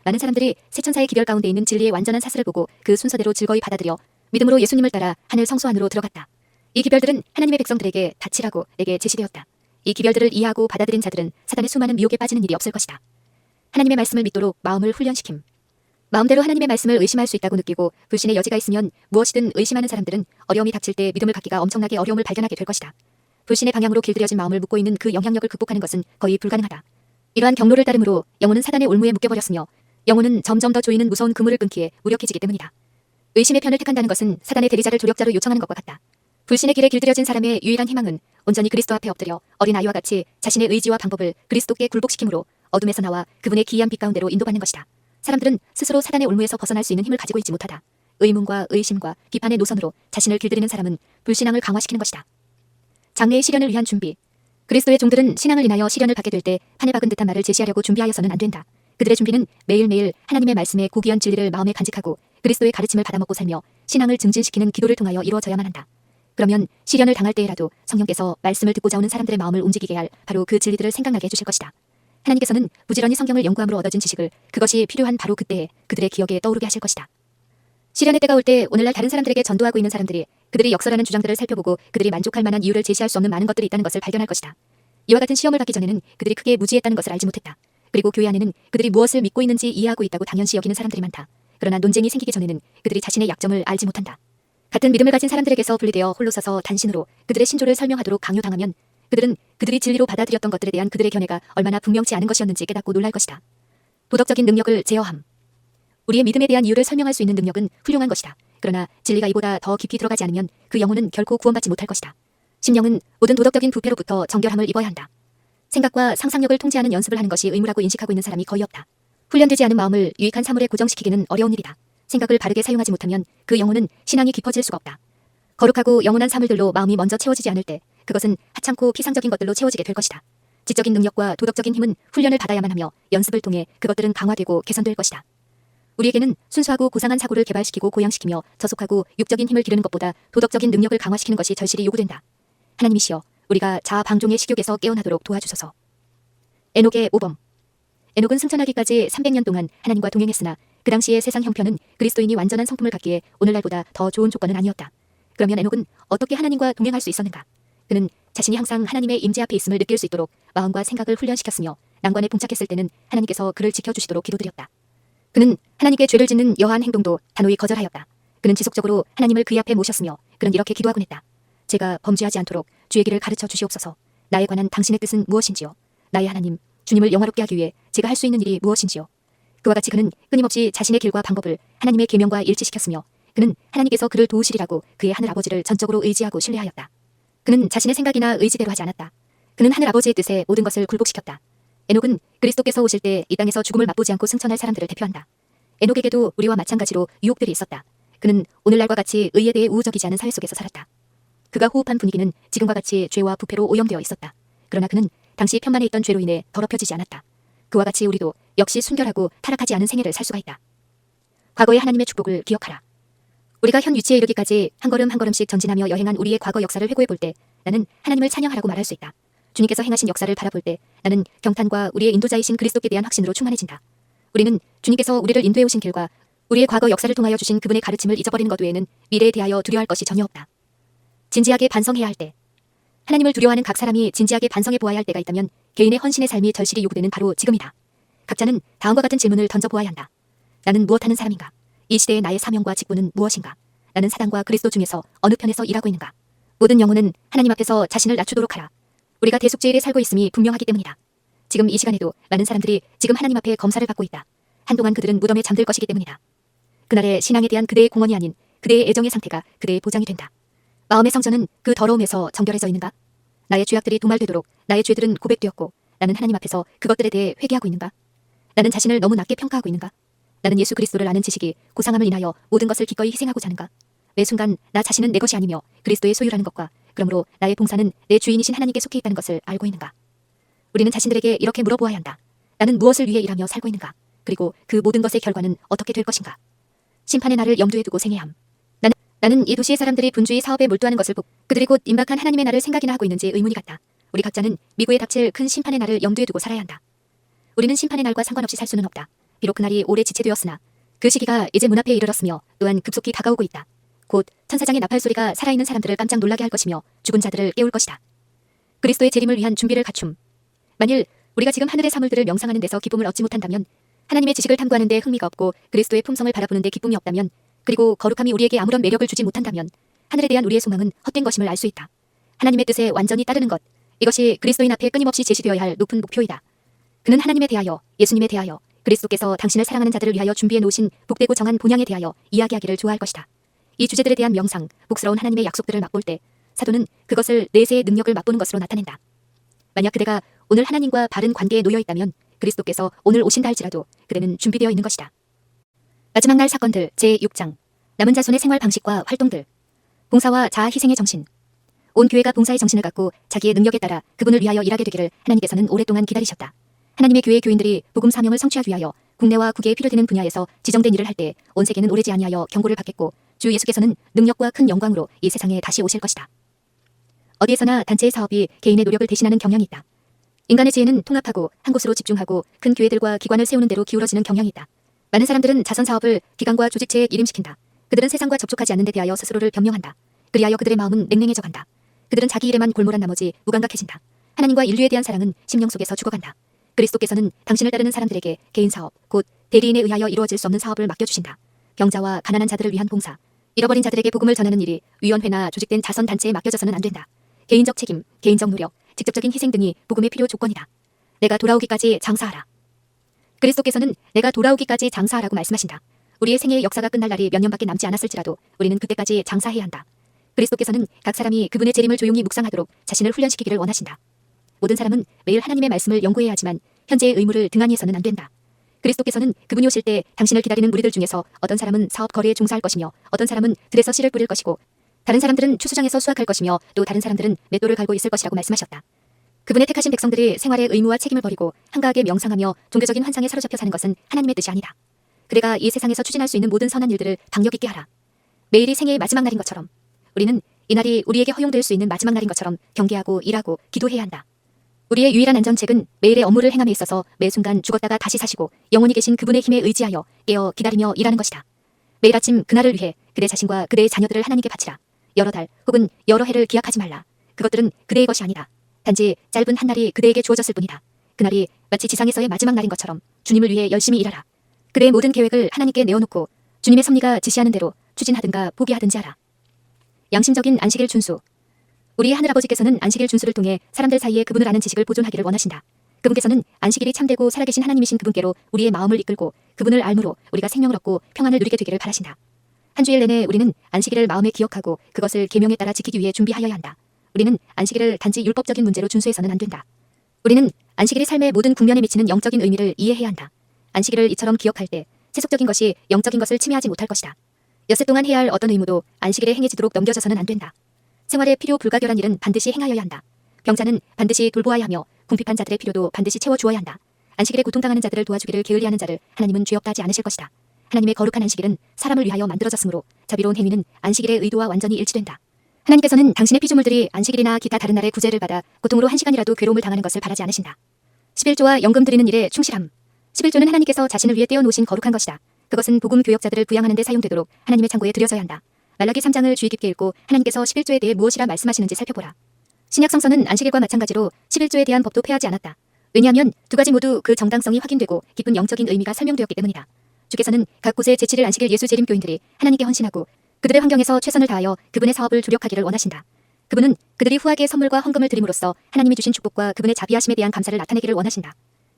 많은 사람들이 셋 천사의 기별 가운데 있는 진리의 완전한 사슬을 보고 그 순서대로 즐거이 받아들여 믿음으로 예수님을 따라 하늘 성소 안으로 들어갔다. 이 기별들은 하나님의 백성들에게 닻이라고 내게 제시되었다. 이 기별들을 이해하고 받아들인 자들은 사단의 수많은 미혹에 빠지는 일이 없을 것이다. 하나님의 말씀을 믿도록 마음을 훈련시킴. 마음대로 하나님의 말씀을 의심할 수 있다고 느끼고 불신의 여지가 있으면 무엇이든 의심하는 사람들은 어려움이 닥칠 때 믿음을 갖기가 엄청나게 어려움을 발견하게 될 것이다. 불신의 방향으로 길들여진 마음을 묶고 있는 그 영향력을 극복하는 것은 거의 불가능하다. 이러한 경로를 따르므로 영혼은 사단의 올무에 묶여버렸으며 영혼은 점점 더 조이는 무서운 그물을 끊기에 무력해지기 때문이다. 의심의 편을 택한다는 것은 사단의 대리자를 조력자로 요청하는 것과 같다. 불신의 길에 길들여진 사람의 유일한 희망은 온전히 그리스도 앞에 엎드려 어린아이와 같이 자신의 의지와 방법을 그리스도께 굴복시킴으로 어둠에서 나와 그분의 기이한 빛 가운데로 인도받는 것이다. 사람들은 스스로 사단의 올무에서 벗어날 수 있는 힘을 가지고 있지 못하다. 의문과 의심과 비판의 노선으로 자신을 길들이는 사람은 불신앙을 강화시키는 것이다. 장래의 시련을 위한 준비. 그리스도의 종들은 신앙을 인하여 시련을 받게 될 때 판에 박은 듯한 말을 제시하려고 준비하여서는 안 된다. 그들의 준비는 매일매일 하나님의 말씀의 고귀한 진리를 마음에 간직하고 그리스도의 가르침을 받아먹고 살며 신앙을 증진시키는 기도를 통하여 이루어져야만 한다. 그러면 시련을 당할 때에라도 성령께서 말씀을 듣고자 오는 사람들의 마음을 움직이게 할 바로 그 진리들을 생각나게 해주실 것이다. 하나님께서는 부지런히 성경을 연구함으로 얻어진 지식을 그것이 필요한 바로 그때에 그들의 기억에 떠오르게 하실 것이다. 시련의 때가 올 때 오늘날 다른 사람들에게 전도하고 있는 사람들이 그들이 역설하는 주장들을 살펴보고 그들이 만족할 만한 이유를 제시할 수 없는 많은 것들이 있다는 것을 발견할 것이다. 이와 같은 시험을 받기 전에는 그들이 크게 무지했다는 것을 알지 못했다. 그리고 교회 안에는 그들이 무엇을 믿고 있는지 이해하고 있다고 당연시 여기는 사람들이 많다. 그러나 논쟁이 생기기 전에는 그들이 자신의 약점을 알지 못한다. 같은 믿음을 가진 사람들에게서 분리되어 홀로 서서 단신으로 그들의 신조를 설명하도록 강요당하면 그들은 그들이 진리로 받아들였던 것들에 대한 그들의 견해가 얼마나 분명치 않은 것이었는지 깨닫고 놀랄 것이다. 도덕적인 능력을 제어함. 우리의 믿음에 대한 이유를 설명할 수 있는 능력은 훌륭한 것이다. 그러나 진리가 이보다 더 깊이 들어가지 않으면 그 영혼은 결코 구원받지 못할 것이다. 심령은 모든 도덕적인 부패로부터 정결함을 입어야 한다. 생각과 상상력을 통제하는 연습을 하는 것이 의무라고 인식하고 있는 사람이 거의 없다. 훈련되지 않은 마음을 유익한 사물에 고정시키기는 어려운 일이다. 생각을 바르게 사용하지 못하면 그 영혼은 신앙이 깊어질 수가 없다. 거룩하고 영원한 사물들로 마음이 먼저 채워지지 않을 때 그것은 하찮고 피상적인 것들로 채워지게 될 것이다. 지적인 능력과 도덕적인 힘은 훈련을 받아야만 하며 연습을 통해 그것들은 강화되고 개선될 것이다. 우리에게는 순수하고 고상한 사고를 개발시키고 고양시키며 저속하고 육적인 힘을 기르는 것보다 도덕적인 능력을 강화시키는 것이 절실히 요구된다. 하나님이시여, 우리가 자아 방종의 식욕에서 깨어나도록 도와주소서. 에녹의 모범. 에녹은 승천하기까지 300년 동안 하나님과 동행했으나 그 당시의 세상 형편은 그리스도인이 완전한 성품을 갖기에 오늘날보다 더 좋은 조건은 아니었다. 그러면 에녹은 어떻게 하나님과 동행할 수 있었는가? 그는 자신이 항상 하나님의 임재 앞에 있음을 느낄 수 있도록 마음과 생각을 훈련시켰으며 난관에 봉착했을 때는 하나님께서 그를 지켜주시도록 기도드렸다. 그는 하나님께 죄를 짓는 여하한 행동도 단호히 거절하였다. 그는 지속적으로 하나님을 그의 앞에 모셨으며 그는 이렇게 기도하곤 했다. 제가 범죄하지 않도록 주의 길을 가르쳐 주시옵소서. 나에 관한 당신의 뜻은 무엇인지요? 나의 하나님, 주님을 영화롭게 하기 위해 제가 할 수 있는 일이 무엇인지요? 그와 같이 그는 끊임없이 자신의 길과 방법을 하나님의 계명과 일치시켰으며 그는 하나님께서 그를 도우시리라고 그의 하늘 아버지를 전적으로 의지하고 신뢰하였다. 그는 자신의 생각이나 의지대로 하지 않았다. 그는 하늘 아버지의 뜻에 모든 것을 굴복시켰다. 에녹은 그리스도께서 오실 때 이 땅에서 죽음을 맛보지 않고 승천할 사람들을 대표한다. 에녹에게도 우리와 마찬가지로 유혹들이 있었다. 그는 오늘날과 같이 의에 대해 우호적이지 않은 사회 속에서 살았다. 그가 호흡한 분위기는 지금과 같이 죄와 부패로 오염되어 있었다. 그러나 그는 당시 편만에 있던 죄로 인해 더럽혀지지 않았다. 그와 같이 우리도 역시 순결하고 타락하지 않은 생애를 살 수가 있다. 과거의 하나님의 축복을 기억하라. 우리가 현 위치에 이르기까지 한 걸음 한 걸음씩 전진하며 여행한 우리의 과거 역사를 회고해 볼 때 나는 하나님을 찬양하라고 말할 수 있다. 주님께서 행하신 역사를 바라볼 때 나는 경탄과 우리의 인도자이신 그리스도께 대한 확신으로 충만해진다. 우리는 주님께서 우리를 인도해 오신 길과 우리의 과거 역사를 통하여 주신 그분의 가르침을 잊어버리는 것 외에는 미래에 대하여 두려워할 것이 전혀 없다. 진지하게 반성해야 할 때. 하나님을 두려워하는 각 사람이 진지하게 반성해 보아야 할 때가 있다면 개인의 헌신의 삶이 절실히 요구되는 바로 지금이다. 각자는 다음과 같은 질문을 던져보아야 한다. 나는 무엇하는 사람인가? 이 시대의 나의 사명과 직분은 무엇인가? 나는 사단과 그리스도 중에서 어느 편에서 일하고 있는가? 모든 영혼은 하나님 앞에서 자신을 낮추도록 하라. 우리가 대속죄일에 살고 있음이 분명하기 때문이다. 지금 이 시간에도 많은 사람들이 지금 하나님 앞에 검사를 받고 있다. 한동안 그들은 무덤에 잠들 것이기 때문이다. 그날의 신앙에 대한 그대의 공헌이 아닌 그대의 애정의 상태가 그대의 보장이 된다. 마음의 성전은 그 더러움에서 정결해져 있는가? 나의 죄악들이 도말되도록 나의 죄들은 고백되었고 나는 하나님 앞에서 그것들에 대해 회개하고 있는가? 나는 자신을 너무 낮게 평가하고 있는가? 나는 예수 그리스도를 아는 지식이 고상함을 인하여 모든 것을 기꺼이 희생하고 자는가? 매 순간 나 자신은 내 것이 아니며 그리스도의 소유라는 것과 그러므로 나의 봉사는 내 주인이신 하나님께 속해 있다는 것을 알고 있는가? 우리는 자신들에게 이렇게 물어보아야 한다. 나는 무엇을 위해 일하며 살고 있는가? 그리고 그 모든 것의 결과는 어떻게 될 것인가? 심판의 날을 염두에 두고 생애함. 나는 이 도시의 사람들이 분주히 사업에 몰두하는 것을 보고 그들이 곧 임박한 하나님의 날을 생각이나 하고 있는지 의문이 같다. 우리 각자는 미국에 닥칠 큰 심판의 날을 염두에 두고 살아야 한다. 우리는 심판의 날과 상관없이 살 수는 없다. 비록 그날이 오래 지체되었으나 그 시기가 이제 문 앞에 이르렀으며 또한 급속히 다가오고 있다. 곧 천사장의 나팔 소리가 살아있는 사람들을 깜짝 놀라게 할 것이며 죽은 자들을 깨울 것이다. 그리스도의 재림을 위한 준비를 갖춤. 만일 우리가 지금 하늘의 사물들을 명상하는 데서 기쁨을 얻지 못한다면, 하나님의 지식을 탐구하는 데 흥미가 없고 그리스도의 품성을 바라보는 데 기쁨이 없다면, 그리고 거룩함이 우리에게 아무런 매력을 주지 못한다면 하늘에 대한 우리의 소망은 헛된 것임을 알 수 있다. 하나님의 뜻에 완전히 따르는 것, 이것이 그리스도인 앞에 끊임없이 제시되어야 할 높은 목표이다. 그는 하나님에 대하여, 예수님에 대하여, 그리스도께서 당신을 사랑하는 자들을 위하여 준비해 놓으신 복되고 정한 본향에 대하여 이야기하기를 좋아할 것이다. 이 주제들에 대한 명상, 복스러운 하나님의 약속들을 맛볼 때 사도는 그것을 내세의 능력을 맛보는 것으로 나타낸다. 만약 그대가 오늘 하나님과 바른 관계에 놓여 있다면 그리스도께서 오늘 오신다 할지라도 그대는 준비되어 있는 것이다. 마지막 날 사건들 제6장. 남은 자손의 생활 방식과 활동들. 봉사와 자아 희생의 정신. 온 교회가 봉사의 정신을 갖고 자기의 능력에 따라 그분을 위하여 일하게 되기를 하나님께서는 오랫동안 기다리셨다. 하나님의 교회 교인들이 복음 사명을 성취하기 위하여 국내와 국외에 필요되는 분야에서 지정된 일을 할 때 온 세계는 오래지 아니하여 경고를 받겠고 주 예수께서는 능력과 큰 영광으로 이 세상에 다시 오실 것이다. 어디에서나 단체의 사업이 개인의 노력을 대신하는 경향이 있다. 인간의 지혜는 통합하고 한 곳으로 집중하고 큰 교회들과 기관을 세우는 대로 기울어지는 경향이 있다. 많은 사람들은 자선 사업을 기관과 조직체에 일임시킨다. 그들은 세상과 접촉하지 않는 데 대하여 스스로를 변명한다. 그리하여 그들의 마음은 냉랭해져간다. 그들은 자기 일에만 골몰한 나머지 무감각해진다. 하나님과 인류에 대한 사랑은 심령 속에서 죽어간다. 그리스도께서는 당신을 따르는 사람들에게 개인 사업, 곧 대리인에 의하여 이루어질 수 없는 사업을 맡겨주신다. 병자와 가난한 자들을 위한 봉사, 잃어버린 자들에게 복음을 전하는 일이 위원회나 조직된 자선단체에 맡겨져서는 안 된다. 개인적 책임, 개인적 노력, 직접적인 희생 등이 복음의 필요 조건이다. 내가 돌아오기까지 장사하라. 그리스도께서는 내가 돌아오기까지 장사하라고 말씀하신다. 우리의 생애의 역사가 끝날 날이 몇 년밖에 남지 않았을지라도 우리는 그때까지 장사해야 한다. 그리스도께서는 각 사람이 그분의 재림을 조용히 묵상하도록 자신을 훈련시키기를 원하신다. 모든 사람은 매일 하나님의 말씀을 연구해야 하지만 현재의 의무를 등한히 해서는 안 된다. 그리스도께서는 그분이 오실 때 당신을 기다리는 무리들 중에서 어떤 사람은 사업 거래에 종사할 것이며 어떤 사람은 들에서 씨를 뿌릴 것이고 다른 사람들은 추수장에서 수확할 것이며 또 다른 사람들은 맷돌을 갈고 있을 것이라고 말씀하셨다. 그분의 택하신 백성들이 생활의 의무와 책임을 버리고 한가하게 명상하며 종교적인 환상에 사로잡혀 사는 것은 하나님의 뜻이 아니다. 그대가 이 세상에서 추진할 수 있는 모든 선한 일들을 박력 있게 하라. 매일이 생애의 마지막 날인 것처럼 우리는 이날이 우리에게 허용될 수 있는 마지막 날인 것처럼 경계하고 일하고 기도해야 한다. 우리의 유일한 안전책은 매일의 업무를 행함에 있어서 매 순간 죽었다가 다시 사시고 영원히 계신 그분의 힘에 의지하여 깨어 기다리며 일하는 것이다. 매일 아침 그날을 위해 그대 자신과 그대의 자녀들을 하나님께 바치라. 여러 달 혹은 여러 해를 기약하지 말라. 그것들은 그대의 것이 아니다. 단지 짧은 한 날이 그대에게 주어졌을 뿐이다. 그날이 마치 지상에서의 마지막 날인 것처럼 주님을 위해 열심히 일하라. 그대의 모든 계획을 하나님께 내어놓고 주님의 섭리가 지시하는 대로 추진하든가 포기하든지 하라. 양심적인 안식일 준수. 우리의 하늘아버지께서는 안식일 준수를 통해 사람들 사이에 그분을 아는 지식을 보존하기를 원하신다. 그분께서는 안식일이 참되고 살아계신 하나님이신 그분께로 우리의 마음을 이끌고 그분을 알므로 우리가 생명을 얻고 평안을 누리게 되기를 바라신다. 한 주일 내내 우리는 안식일을 마음에 기억하고 그것을 계명에 따라 지키기 위해 준비하여야 한다. 우리는 안식일을 단지 율법적인 문제로 준수해서는 안 된다. 우리는 안식일이 삶의 모든 국면에 미치는 영적인 의미를 이해해야 한다. 안식일을 이처럼 기억할 때 세속적인 것이 영적인 것을 침해하지 못할 것이다. 엿새 동안 해야 할 어떤 의무도 안식일에 행해지도록 넘겨져서는 안 된다. 생활에 필요 불가결한 일은 반드시 행하여야 한다. 병자는 반드시 돌보아야 하며 궁핍한 자들의 필요도 반드시 채워주어야 한다. 안식일에 고통당하는 자들을 도와주기를 게을리하는 자를 하나님은 죄없다 하지 않으실 것이다. 하나님의 거룩한 안식일은 사람을 위하여 만들어졌으므로 자비로운 행위는 안식일의 의도와 완전히 일치된다. 하나님께서는 당신의 피조물들이 안식일이나 기타 다른 날에 구제를 받아 고통으로 한 시간이라도 괴로움을 당하는 것을 바라지 않으신다. 11조와 연금 드리는 일에 충실함. 11조는 하나님께서 자신을 위해 떼어놓으신 거룩한 것이다. 그것은 복음 교역자들을 부양하는 데 사용되도록 하나님의 창고에 들여져야 한다. 말라기 3장을 주의 깊게 읽고 하나님께서 11조에 대해 무엇이라 말씀하시는지 살펴보라. 신약 성서는 안식일과 마찬가지로 11조에 대한 법도 폐하지 않았다. 왜냐하면 두 가지 모두 그 정당성이 확인되고 깊은 영적인 의미가 설명되었기 때문이다. 주께서는 각 곳에 제7일 안식일 예수 재림 교인들이 하나님께 헌신하고 그들의 환경에서 최선을 다하여 그분의 사업을 조력하기를 원하신다. 그분은 그들이 후하게 선물과 헌금을 드림으로써 하나님이 주신 축복과 그분의 자비하심에 대한 감사를 나타내기를 원하신다.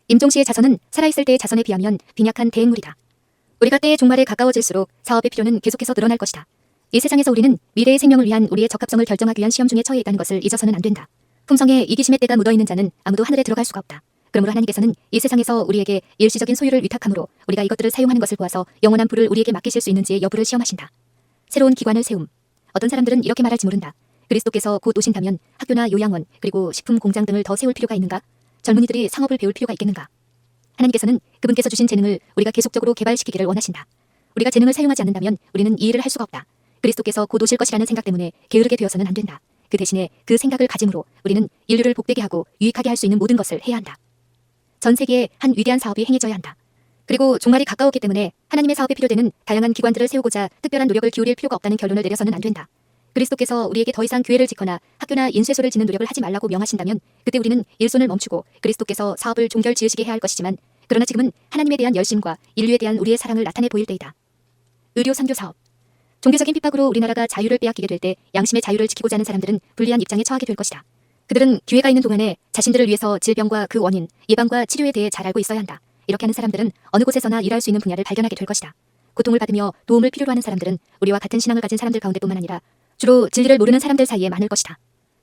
임종시의 자선은 살아있을 때의 자선에 비하면 빈약한 대행물이다. 우리가 때의 종말에 가까워질수록 사업의 필요는 계속해서 늘어날 것이다. 이 세상에서 우리는 미래의 생명을 위한 우리의 적합성을 결정하기 위한 시험 중에 처해 있다는 것을 잊어서는 안 된다. 품성에 이기심의 때가 묻어있는 자는 아무도 하늘에 들어갈 수가 없다. 그러므로 하나님께서는 이 세상에서 우리에게 일시적인 소유를 위탁함으로 우리가 이것들을 사용하는 것을 보아서 영원한 부를 우리에게 맡기실 수 있는지의 여부를 시험하신다. 새로운 기관을 세움. 어떤 사람들은 이렇게 말할지 모른다. 그리스도께서 곧 오신다면 학교나 요양원 그리고 식품 공장 등을 더 세울 필요가 있는가? 젊은이들이 상업을 배울 필요가 있겠는가? 하나님께서는 그분께서 주신 재능을 우리가 계속적으로 개발시키기를 원하신다. 우리가 재능을 사용하지 않는다면 우리는 이 일을 할 수가 없다. 그리스도께서 곧 오실 것이라는 생각 때문에 게으르게 되어서는 안 된다. 그 대신에 그 생각을 가짐으로 우리는 인류를 복되게 하고 유익하게 할 수 있는 모든 것을 해야 한다. 전 세계에 한 위대한 사업이 행해져야 한다. 그리고 종말이 가까웠기 때문에 하나님의 사업에 필요되는 다양한 기관들을 세우고자 특별한 노력을 기울일 필요가 없다는 결론을 내려서는 안 된다. 그리스도께서 우리에게 더 이상 교회를 짓거나 학교나 인쇄소를 짓는 노력을 하지 말라고 명하신다면 그때 우리는 일손을 멈추고 그리스도께서 사업을 종결 지으시게 해야 할 것이지만 그러나 지금은 하나님에 대한 열심과 인류에 대한 우리의 사랑을 나타내 보일 때이다. 의료 선교 사업. 종교적인 핍박으로 우리나라가 자유를 빼앗기게 될 때 양심의 자유를 지키고자 하는 사람들은 불리한 입장에 처하게 될 것이다. 그들은 기회가 있는 동안에 자신들을 위해서 질병과 그 원인, 예방과 치료에 대해 잘 알고 있어야 한다. 이렇게 하는 사람들은 어느 곳에서나 일할 수 있는 분야를 발견하게 될 것이다. 고통을 받으며 도움을 필요로 하는 사람들은 우리와 같은 신앙을 가진 사람들 가운데뿐만 아니라 주로 진리를 모르는 사람들 사이에 많을 것이다.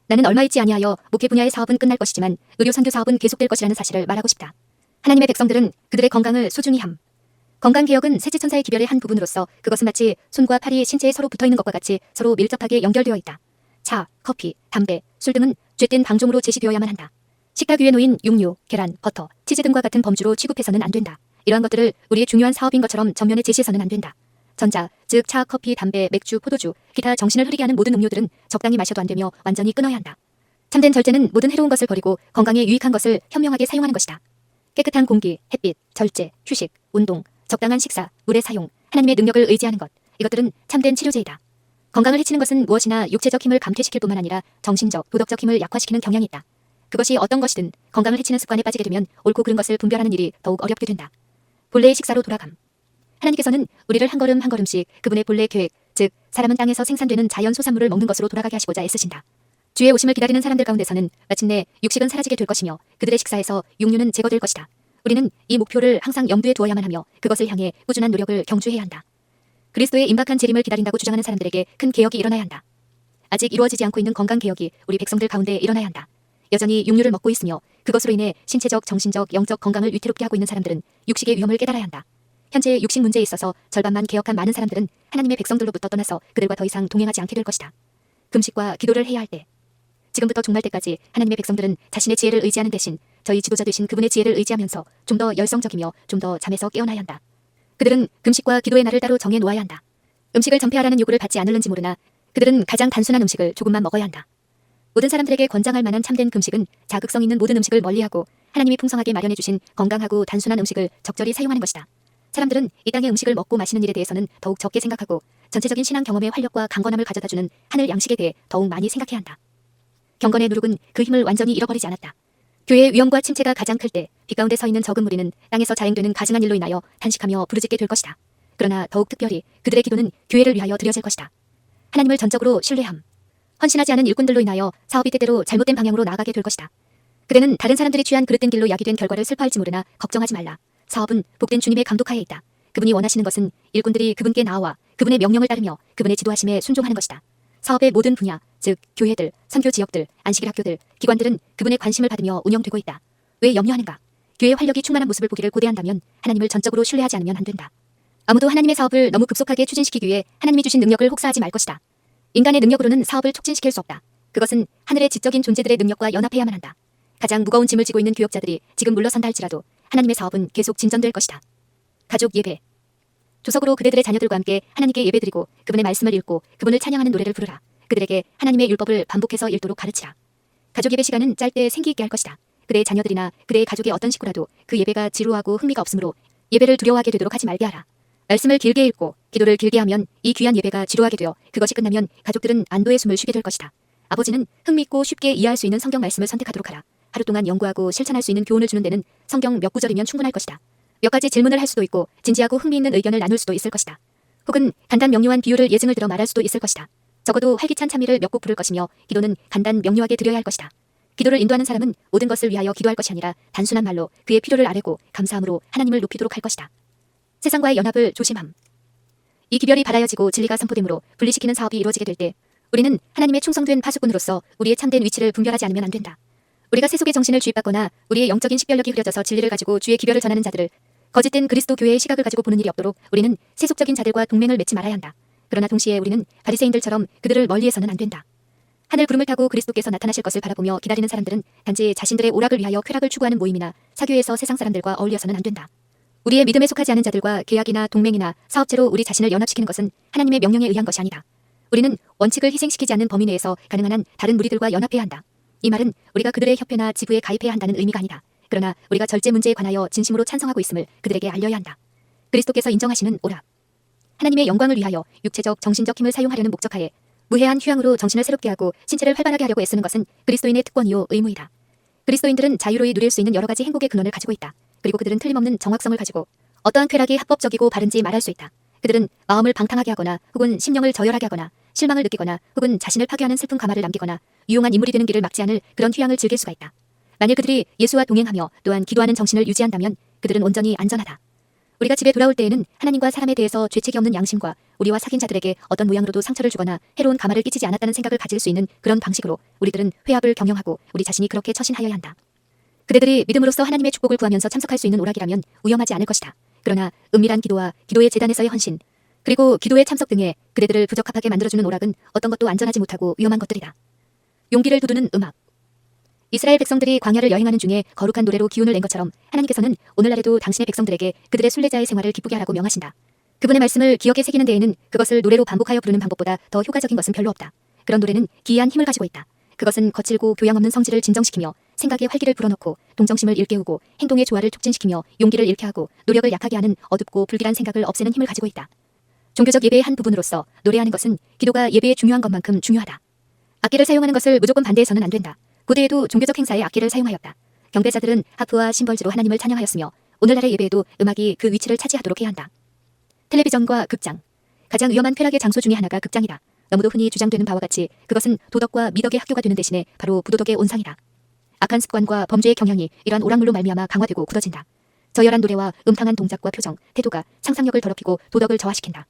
나는 얼마 있지 아니하여 목회 분야의 사업은 끝날 것이지만 의료 선교 사업은 계속될 것이라는 사실을 말하고 싶다. 하나님의 백성들은 그들의 건강을 소중히 함. 건강개혁은 셋째천사의 기별의 한 부분으로서 그것은 마치 손과 팔이 신체에 서로 붙어있는 것과 같이 서로 밀접하게 연결되어 있다. 차, 커피, 담배, 술 등은 죄된 방종으로 제시되어야만 한다. 식탁 위에 놓인 육류, 계란, 버터, 치즈 등과 같은 범주로 취급해서는 안 된다. 이러한 것들을 우리의 중요한 사업인 것처럼 전면에 제시해서는 안 된다. 전자, 즉 차, 커피, 담배, 맥주, 포도주, 기타 정신을 흐리게 하는 모든 음료들은 적당히 마셔도 안 되며 완전히 끊어야 한다. 참된 절제는 모든 해로운 것을 버리고 건강에 유익한 것을 현명하게 사용하는 것이다. 깨끗한 공기, 햇빛, 절제, 휴식, 운동, 적당한 식사, 물의 사용, 하나님의 능력을 의지하는 것, 이것들은 참된 치료제이다. 건강을 해치는 것은 무엇이나 육체적 힘을 감퇴시킬 뿐만 아니라 정신적, 도덕적 힘을 약화시키는 경향이 있다. 그것이 어떤 것이든 건강을 해치는 습관에 빠지게 되면 옳고 그른 것을 분별하는 일이 더욱 어렵게 된다. 본래의 식사로 돌아감. 하나님께서는 우리를 한 걸음 한 걸음씩 그분의 본래 계획, 즉 사람은 땅에서 생산되는 자연 소산물을 먹는 것으로 돌아가게 하시고자 애쓰신다. 주의 오심을 기다리는 사람들 가운데서는 마침내 육식은 사라지게 될 것이며 그들의 식사에서 육류는 제거될 것이다. 우리는 이 목표를 항상 염두에 두어야만 하며 그것을 향해 꾸준한 노력을 경주해야 한다. 그리스도의 임박한 재림을 기다린다고 주장하는 사람들에게 큰 개혁이 일어나야 한다. 아직 이루어지지 않고 있는 건강 개혁이 우리 백성들 가운데 일어나야 한다. 여전히 육류를 먹고 있으며 그것으로 인해 신체적, 정신적, 영적 건강을 위태롭게 하고 있는 사람들은 육식의 위험을 깨달아야 한다. 현재 육식 문제에 있어서 절반만 개혁한 많은 사람들은 하나님의 백성들로부터 떠나서 그들과 더 이상 동행하지 않게 될 것이다. 금식과 기도를 해야 할 때. 지금부터 종말 때까지 하나님의 백성들은 자신의 지혜를 의지하는 대신 저희 지도자 되신 그분의 지혜를 의지하면서 좀 더 열성적이며 좀 더 잠에서 깨어나야 한다. 그들은 금식과 기도의 날을 따로 정해 놓아야 한다. 음식을 전폐하라는 요구를 받지 않을는지 모르나 그들은 가장 단순한 음식을 조금만 먹어야 한다. 모든 사람들에게 권장할 만한 참된 금식은 자극성 있는 모든 음식을 멀리하고 하나님이 풍성하게 마련해 주신 건강하고 단순한 음식을 적절히 사용하는 것이다. 사람들은 이 땅의 음식을 먹고 마시는 일에 대해서는 더욱 적게 생각하고 전체적인 신앙 경험의 활력과 강건함을 가져다주는 하늘 양식에 대해 더욱 많이 생각해야 한다. 경건의 누룩은 그 힘을 완전히 잃어버리지 않았다. 교회의 위험과 침체가 가장 클 때 빛 가운데 서 있는 적은 무리는 땅에서 자행되는 가증한 일로 인하여 탄식하며 부르짖게 될 것이다. 그러나 더욱 특별히 그들의 기도는 교회를 위하여 드려질 것이다. 하나님을 전적으로 신뢰함. 헌신하지 않은 일꾼들로 인하여 사업이 때때로 잘못된 방향으로 나아가게 될 것이다. 그대는 다른 사람들이 취한 그릇된 길로 야기된 결과를 슬퍼할지 모르나 걱정하지 말라. 사업은 복된 주님의 감독하에 있다. 그분이 원하시는 것은 일꾼들이 그분께 나아와 그분의 명령을 따르며 그분의 지도하심에 순종하는 것이다. 사업의 모든 분야, 즉 교회들, 선교 지역들, 안식일 학교들, 기관들은 그분의 관심을 받으며 운영되고 있다. 왜 염려하는가? 교회의 활력이 충만한 모습을 보기를 고대한다면 하나님을 전적으로 신뢰하지 않으면 안 된다. 아무도 하나님의 사업을 너무 급속하게 추진시키기 위해 하나님이 주신 능력을 혹사하지 말 것이다. 인간의 능력으로는 사업을 촉진시킬 수 없다. 그것은 하늘의 지적인 존재들의 능력과 연합해야만 한다. 가장 무거운 짐을 지고 있는 교역자들이 지금 물러선다 할지라도 하나님의 사업은 계속 진전될 것이다. 가족 예배. 조석으로 그대들의 자녀들과 함께 하나님께 예배드리고 그분의 말씀을 읽고 그분을 찬양하는 노래를 부르라. 그들에게 하나님의 율법을 반복해서 읽도록 가르치라. 가족 예배 시간은 짧게 생기 있게 할 것이다. 그대의 자녀들이나 그대의 가족의 어떤 식구라도 그 예배가 지루하고 흥미가 없으므로 예배를 두려워하게 되도록 하지 말게 하라. 말씀을 길게 읽고 기도를 길게 하면 이 귀한 예배가 지루하게 되어 그것이 끝나면 가족들은 안도의 숨을 쉬게 될 것이다. 아버지는 흥미있고 쉽게 이해할 수 있는 성경 말씀을 선택하도록 하라. 하루 동안 연구하고 실천할 수 있는 교훈을 주는 데는 성경 몇 구절이면 충분할 것이다. 몇 가지 질문을 할 수도 있고 진지하고 흥미있는 의견을 나눌 수도 있을 것이다. 혹은 간단 명료한 비유를 예증을 들어 말할 수도 있을 것이다. 적어도 활기찬 참여를 몇 곡 부를 것이며 기도는 간단 명료하게 드려야 할 것이다. 기도를 인도하는 사람은 모든 것을 위하여 기도할 것이 아니라 단순한 말로 그의 필요를 아뢰고 감사함으로 하나님을 높이도록 할 것이다. 세상과의 연합을 조심함. 이 기별이 바라여지고 진리가 선포됨으로 분리시키는 사업이 이루어지게 될 때 우리는 하나님의 충성된 파수꾼으로서 우리의 참된 위치를 분별하지 않으면 안 된다. 우리가 세속의 정신을 주입받거나 우리의 영적인 식별력이 흐려져서 진리를 가지고 주의 기별을 전하는 자들을 거짓된 그리스도 교회의 시각을 가지고 보는 일이 없도록 우리는 세속적인 자들과 동맹을 맺지 말아야 한다. 그러나 동시에 우리는 바리새인들처럼 그들을 멀리해서는 안 된다. 하늘 구름을 타고 그리스도께서 나타나실 것을 바라보며 기다리는 사람들은 단지 자신들의 오락을 위하여 쾌락을 추구하는 모임이나 사교에서 세상 사람들과 어울려서는 안 된다. 우리의 믿음에 속하지 않은 자들과 계약이나 동맹이나 사업체로 우리 자신을 연합시키는 것은 하나님의 명령에 의한 것이 아니다. 우리는 원칙을 희생시키지 않는 범위 내에서 가능한 한 다른 무리들과 연합해야 한다. 이 말은 우리가 그들의 협회나 지부에 가입해야 한다는 의미가 아니다. 그러나 우리가 절제 문제에 관하여 진심으로 찬성하고 있음을 그들에게 알려야 한다. 그리스도께서 인정하시는 오락. 하나님의 영광을 위하여 육체적, 정신적 힘을 사용하려는 목적하에 무해한 휴양으로 정신을 새롭게 하고 신체를 활발하게 하려고 애쓰는 것은 그리스도인의 특권이요 의무이다. 그리스도인들은 자유로이 누릴 수 있는 여러 가지 행복의 근원을 가지고 있다. 그리고 그들은 틀림없는 정확성을 가지고 어떠한 쾌락이 합법적이고 바른지 말할 수 있다. 그들은 마음을 방탕하게 하거나 혹은 심령을 저열하게 하거나 실망을 느끼거나 혹은 자신을 파괴하는 슬픈 가마를 남기거나 유용한 인물이 되는 길을 막지 않을 그런 휴양을 즐길 수가 있다. 만일 그들이 예수와 동행하며 또한 기도하는 정신을 유지한다면 그들은 온전히 안전하다. 우리가 집에 돌아올 때에는 하나님과 사람에 대해서 죄책이 없는 양심과 우리와 사귄 자들에게 어떤 모양으로도 상처를 주거나 해로운 가마를 끼치지 않았다는 생각을 가질 수 있는 그런 방식으로 우리들은 회합을 경영하고 우리 자신이 그렇게 처신하여야 한다. 그대들이 믿음으로써 하나님의 축복을 구하면서 참석할 수 있는 오락이라면 위험하지 않을 것이다. 그러나 은밀한 기도와 기도의 재단에서의 헌신, 그리고 기도의 참석 등에 그대들을 부적합하게 만들어주는 오락은 어떤 것도 안전하지 못하고 위험한 것들이다. 용기를 돋우는 음악. 이스라엘 백성들이 광야를 여행하는 중에 거룩한 노래로 기운을 낸 것처럼 하나님께서는 오늘날에도 당신의 백성들에게 그들의 순례자의 생활을 기쁘게 하라고 명하신다. 그분의 말씀을 기억에 새기는 데에는 그것을 노래로 반복하여 부르는 방법보다 더 효과적인 것은 별로 없다. 그런 노래는 기이한 힘을 가지고 있다. 그것은 거칠고 교양 없는 성질을 진정시키며 생각의 활기를 불어넣고 동정심을 일깨우고 행동의 조화를 촉진시키며 용기를 잃게 하고 노력을 약하게 하는 어둡고 불길한 생각을 없애는 힘을 가지고 있다. 종교적 예배의 한 부분으로서 노래하는 것은 기도가 예배에 중요한 것만큼 중요하다. 악기를 사용하는 것을 무조건 반대해서는 안 된다. 고대에도 종교적 행사에 악기를 사용하였다. 경배자들은 하프와 심벌즈로 하나님을 찬양하였으며 오늘날의 예배에도 음악이 그 위치를 차지하도록 해야 한다. 텔레비전과 극장. 가장 위험한 쾌락의 장소 중에 하나가 극장이다. 너무도 흔히 주장되는 바와 같이 그것은 도덕과 미덕의 학교가 되는 대신에 바로 부도덕의 온상이다. 악한 습관과 범죄의 경향이 이러한 오락물로 말미암아 강화되고 굳어진다. 저열한 노래와 음탕한 동작과 표정, 태도가 상상력을 더럽히고 도덕을 저하시킨다.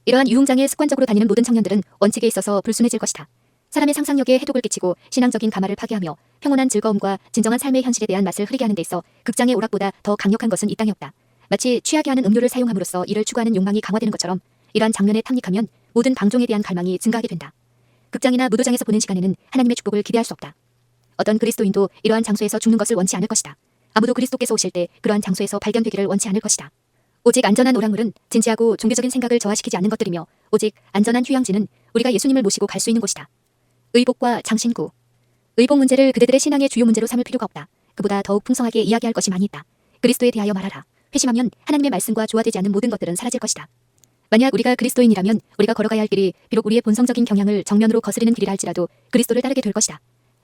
이러한 유흥장에 습관적으로 다니는 모든 청년들은 원칙에 있어서 불순해질 것이다. 사람의 상상력에 해독을 끼치고 신앙적인 가마를 파괴하며 평온한 즐거움과 진정한 삶의 현실에 대한 맛을 흐리게 하는 데 있어 극장의 오락보다 더 강력한 것은 이 땅에 없다. 마치 취하게 하는 음료를 사용함으로써 이를 추구하는 욕망이 강화되는 것처럼 이러한 장면에 탐닉하면 모든 방종에 대한 갈망이 증가하게 된다. 극장이나 무도장에서 보낸 시간에는 하나님의 축복을 기대할 수 없다. 어떤 그리스도인도 이러한 장소에서 죽는 것을 원치 않을 것이다. 아무도 그리스도께서 오실 때 그러한 장소에서 발견되기를 원치 않을 것이다. 오직 안전한 오락물은 진지하고 종교적인 생각을 저하시키지 않는 것들이며 오직 안전한 휴양지는 우리가 예수님을 모시고 갈 수 있는 곳이다. 의복과 장신구. 의복 문제를 그대들의 신앙의 주요 문제로 삼을 필요가 없다. 그보다 더욱 풍성하게 이야기할 것이 많이 있다. 그리스도에 대하여 말하라. 회심하면 하나님의 말씀과 조화되지 않는 모든 것들은 사라질 것이다. 만약 우리가 그리스도인이라면 우리가 걸어가야 할 길이 비록 우리의 본성적인 경향을 정면으로 거스르는 길이라 할지라도 그리스도를 따르게 될 것이다.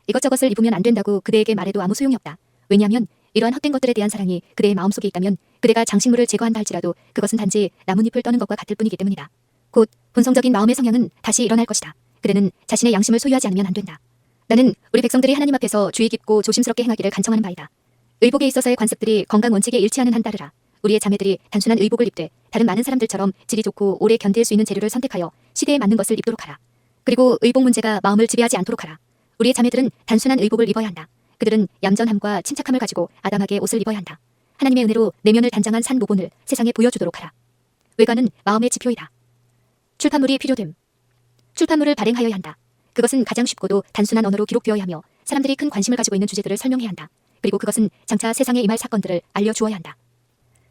이것저것을 입으면 안 된다고 그대에게 말해도 아무 소용이 없다. 왜냐하면 이러한 헛된 것들에 대한 사랑이 그대의 마음속에 있다면 그대가 장식물을 제거한다 할지라도 그것은 단지 나뭇잎을 떠는 것과 같을 뿐이기 때문이다. 곧 본성적인 마음의 성향은 다시 일어날 것이다. 그대는 자신의 양심을 소유하지 않으면 안 된다. 나는 우리 백성들이 하나님 앞에서 주의 깊고 조심스럽게 행하기를 간청하는 바이다. 의복에 있어서의 관습들이 건강 원칙에 일치하는 한 따르라. 우리의 자매들이 단순한 의복을 입되 다른 많은 사람들처럼 질이 좋고 오래 견딜 수 있는 재료를 선택하여 시대에 맞는 것을 입도록 하라. 그리고 의복 문제가 마음을 지배하지 않도록 하라. 우리의 자매들은 단순한 의복을 입어야 한다. 그들은 얌전함과 침착함을 가지고 아담하게 옷을 입어야 한다. 하나님의 은혜로 내면을 단장한 산 모본을 세상에 보여주도록 하라. 외관은 마음의 지표이다. 출판물이 필요됨. 출판물을 발행하여야 한다. 그것은 가장 쉽고도 단순한 언어로 기록되어야 하며 사람들이 큰 관심을 가지고 있는 주제들을 설명해야 한다. 그리고 그것은 장차 세상에 임할 사건들을 알려주어야 한다.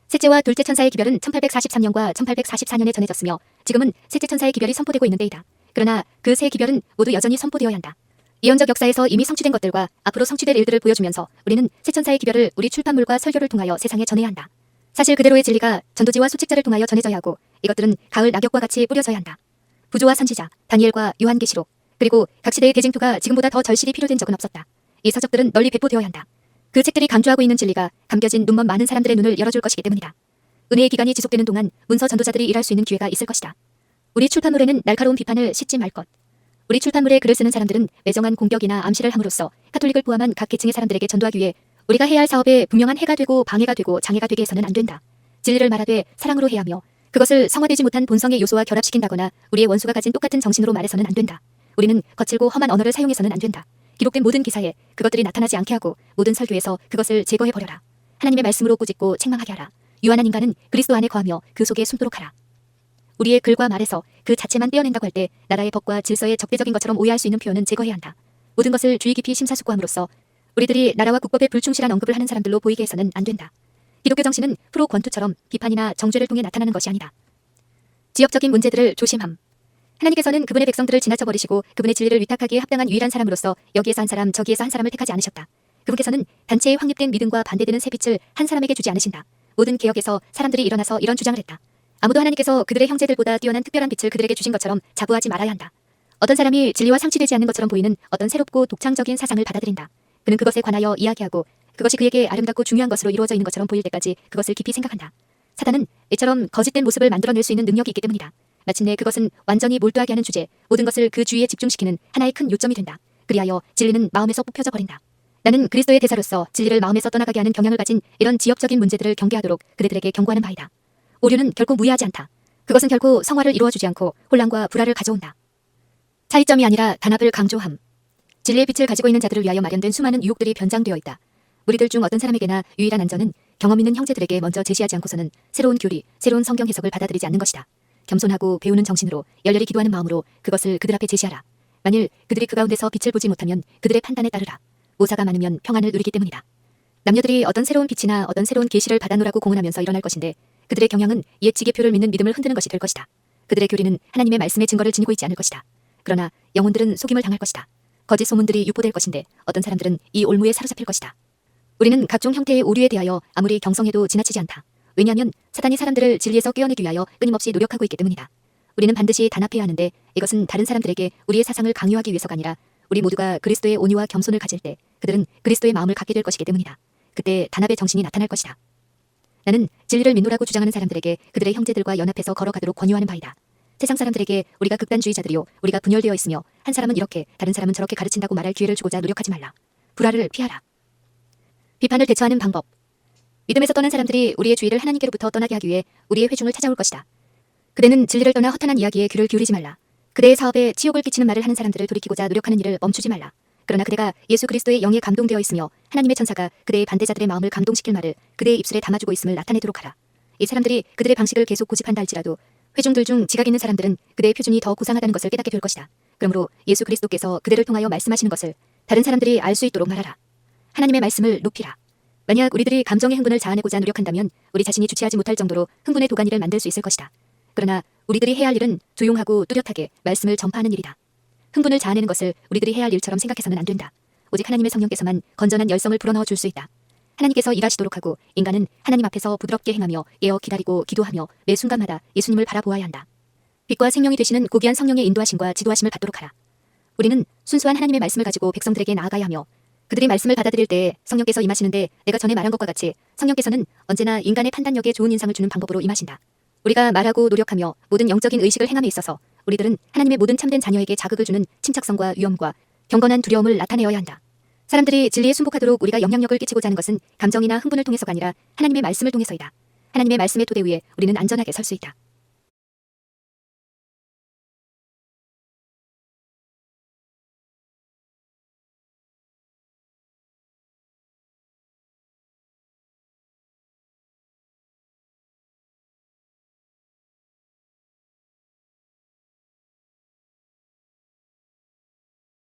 셋째와 둘째 천사의 기별은 1843년과 1844년에 전해졌으며 지금은 셋째 천사의 기별이 선포되고 있는 데이다. 그러나 그 세 기별은 모두 여전히 선포되어야 한다. 예언적 역사에서 이미 성취된 것들과 앞으로 성취될 일들을 보여주면서 우리는 세 천사의 기별을 우리 출판물과 설교를 통하여 세상에 전해야 한다. 사실 그대로의 진리가 전도지와 소책자를 통하여 전해져야 하고 이것들은 가을 낙엽과 같이 뿌려져야 한다. 부조와 선지자, 다니엘과 요한계시록, 그리고 각 시대의 대쟁투가 지금보다 더 절실히 필요된 적은 없었다. 이 서적들은 널리 배포되어야 한다. 그 책들이 강조하고 있는 진리가 감겨진 눈먼 많은 사람들의 눈을 열어줄 것이기 때문이다. 은혜의 기간이 지속되는 동안 문서 전도자들이 일할 수 있는 기회가 있을 것이다. 우리 출판물에는 날카로운 비판을 싣지 말 것. 우리 출판물에 글을 쓰는 사람들은 매정한 공격이나 암시를 함으로써 가톨릭을 포함한 각 계층의 사람들에게 전도하기 위해 우리가 해야 할 사업에 분명한 해가 되고 방해가 되고 장애가 되게 해서는 안 된다. 진리를 말하되 사랑으로 해야 하며 그것을 성화되지 못한 본성의 요소와 결합시킨다거나 우리의 원수가 가진 똑같은 정신으로 말해서는 안 된다. 우리는 거칠고 험한 언어를 사용해서는 안 된다. 기록된 모든 기사에 그것들이 나타나지 않게 하고 모든 설교에서 그것을 제거해버려라. 하나님의 말씀으로 꾸짖고 책망하게 하라. 유한한 인간은 그리스도 안에 거하며 그 속에 숨도록 하라. 우리의 글과 말에서 그 자체만 떼어낸다고 할 때 나라의 법과 질서에 적대적인 것처럼 오해할 수 있는 표현은 제거해야 한다. 모든 것을 주의 깊이 심사숙고함으로써 우리들이 나라와 국법에 불충실한 언급을 하는 사람들로 보이게 해서는 안 된다. 기독교 정신은 프로 권투처럼 비판이나 정죄를 통해 나타나는 것이 아니다. 지역적인 문제들을 조심함. 하나님께서는 그분의 백성들을 지나쳐버리시고 그분의 진리를 위탁하기에 합당한 유일한 사람으로서 여기에서 한 사람 저기에서 한 사람을 택하지 않으셨다. 그분께서는 단체의 확립된 믿음과 반대되는 새 빛을 한 사람에게 주지 않으신다. 모든 개혁에서 사람들이 일어나서 이런 주장을 했다. 아무도 하나님께서 그들의 형제들보다 뛰어난 특별한 빛을 그들에게 주신 것처럼 자부하지 말아야 한다. 어떤 사람이 진리와 상치되지 않는 것처럼 보이는 어떤 새롭고 독창적인 사상을 받아들인다. 그는 그것에 관하여 이야기하고 그것이 그에게 아름답고 중요한 것으로 이루어져 있는 것처럼 보일 때까지 그것을 깊이 생각한다. 사단은 이처럼 거짓된 모습을 만들어낼 수 있는 능력이 있기 때문이다. 마침내 그것은 완전히 몰두하게 하는 주제, 모든 것을 그 주위에 집중시키는 하나의 큰 요점이 된다. 그리하여 진리는 마음에서 뽑혀져 버린다. 나는 그리스도의 대사로서 진리를 마음에서 떠나가게 하는 경향을 가진 이런 지역적인 문제들을 경계하도록 그대들에게 경고하는 바이다. 오류는 결코 무의하지 않다. 그것은 결코 성화를 이루어주지 않고 혼란과 불화를 가져온다. 차이점이 아니라 단합을 강조함. 진리의 빛을 가지고 있는 자들을 위하여 마련된 수많은 유혹들이 변장되어 있다. 우리들 중 어떤 사람에게나 유일한 안전은 경험 있는 형제들에게 먼저 제시하지 않고서는 새로운 교리, 새로운 성경 해석을 받아들이지 않는 것이다. 겸손하고 배우는 정신으로 열렬히 기도하는 마음으로 그것을 그들 앞에 제시하라. 만일 그들이 그 가운데서 빛을 보지 못하면 그들의 판단에 따르라. 모사가 많으면 평안을 누리기 때문이다. 남녀들이 어떤 새로운 빛이나 어떤 새로운 계시를 받아노라고 공언하면서 일어날 것인데 그들의 경향은 옛 지계표를 믿는 믿음을 흔드는 것이 될 것이다. 그들의 교리는 하나님의 말씀의 증거를 지니고 있지 않을 것이다. 그러나 영혼들은 속임을 당할 것이다. 거짓 소문들이 유포될 것인데 어떤 사람들은 이 올무에 사로잡힐 것이다. 우리는 각종 형태의 오류에 대하여 아무리 경성해도 지나치지 않다. 왜냐하면 사단이 사람들을 진리에서 깨어내기 위하여 끊임없이 노력하고 있기 때문이다. 우리는 반드시 단합해야 하는데 이것은 다른 사람들에게 우리의 사상을 강요하기 위해서가 아니라 우리 모두가 그리스도의 온유와 겸손을 가질 때 그들은 그리스도의 마음을 갖게 될 것이기 때문이다. 그때 단합의 정신이 나타날 것이다. 나는 진리를 믿노라고 주장하는 사람들에게 그들의 형제들과 연합해서 걸어가도록 권유하는 바이다. 세상 사람들에게 우리가 극단주의자들이요 우리가 분열되어 있으며 한 사람은 이렇게 다른 사람은 저렇게 가르친다고 말할 기회를 주고자 노력하지 말라. 불화를 피하라. 비판을 대처하는 방법. 믿음에서 떠난 사람들이 우리의 주의를 하나님께로부터 떠나게 하기 위해 우리의 회중을 찾아올 것이다. 그대는 진리를 떠나 허탄한 이야기에 귀를 기울이지 말라. 그대의 사업에 치욕을 끼치는 말을 하는 사람들을 돌이키고자 노력하는 일을 멈추지 말라. 그러나 그대가 예수 그리스도의 영에 감동되어 있으며 하나님의 천사가 그대의 반대자들의 마음을 감동시킬 말을 그대의 입술에 담아주고 있음을 나타내도록 하라. 이 사람들이 그들의 방식을 계속 고집한다 할지라도 회중들 중 지각 있는 사람들은 그대의 표준이 더 고상하다는 것을 깨닫게 될 것이다. 그러므로 예수 그리스도께서 그대를 통하여 말씀하시는 것을 다른 사람들이 알 수 있도록 말하라. 하나님의 말씀을 높이라. 만약 우리들이 감정의 흥분을 자아내고자 노력한다면 우리 자신이 주체하지 못할 정도로 흥분의 도가니를 만들 수 있을 것이다. 그러나 우리들이 해야 할 일은 조용하고 뚜렷하게 말씀을 전파하는 일이다. 흥분을 자아내는 것을 우리들이 해야 할 일처럼 생각해서는 안 된다. 오직 하나님의 성령께서만 건전한 열성을 불어넣어 줄 수 있다. 하나님께서 일하시도록 하고 인간은 하나님 앞에서 부드럽게 행하며 깨어 기다리고 기도하며 매 순간마다 예수님을 바라보아야 한다. 빛과 생명이 되시는 고귀한 성령의 인도하심과 지도하심을 받도록 하라. 우리는 순수한 하나님의 말씀을 가지고 백성들에게 나아가야 하며 그들이 말씀을 받아들일 때 성령께서 임하시는데 내가 전에 말한 것과 같이 성령께서는 언제나 인간의 판단력에 좋은 인상을 주는 방법으로 임하신다. 우리가 말하고 노력하며 모든 영적인 의식을 행함에 있어서 우리들은 하나님의 모든 참된 자녀에게 자극을 주는 침착성과 위엄과 경건한 두려움을 나타내어야 한다. 사람들이 진리에 순복하도록 우리가 영향력을 끼치고자 하는 것은 감정이나 흥분을 통해서가 아니라 하나님의 말씀을 통해서이다. 하나님의 말씀의 토대 위에 우리는 안전하게 설 수 있다.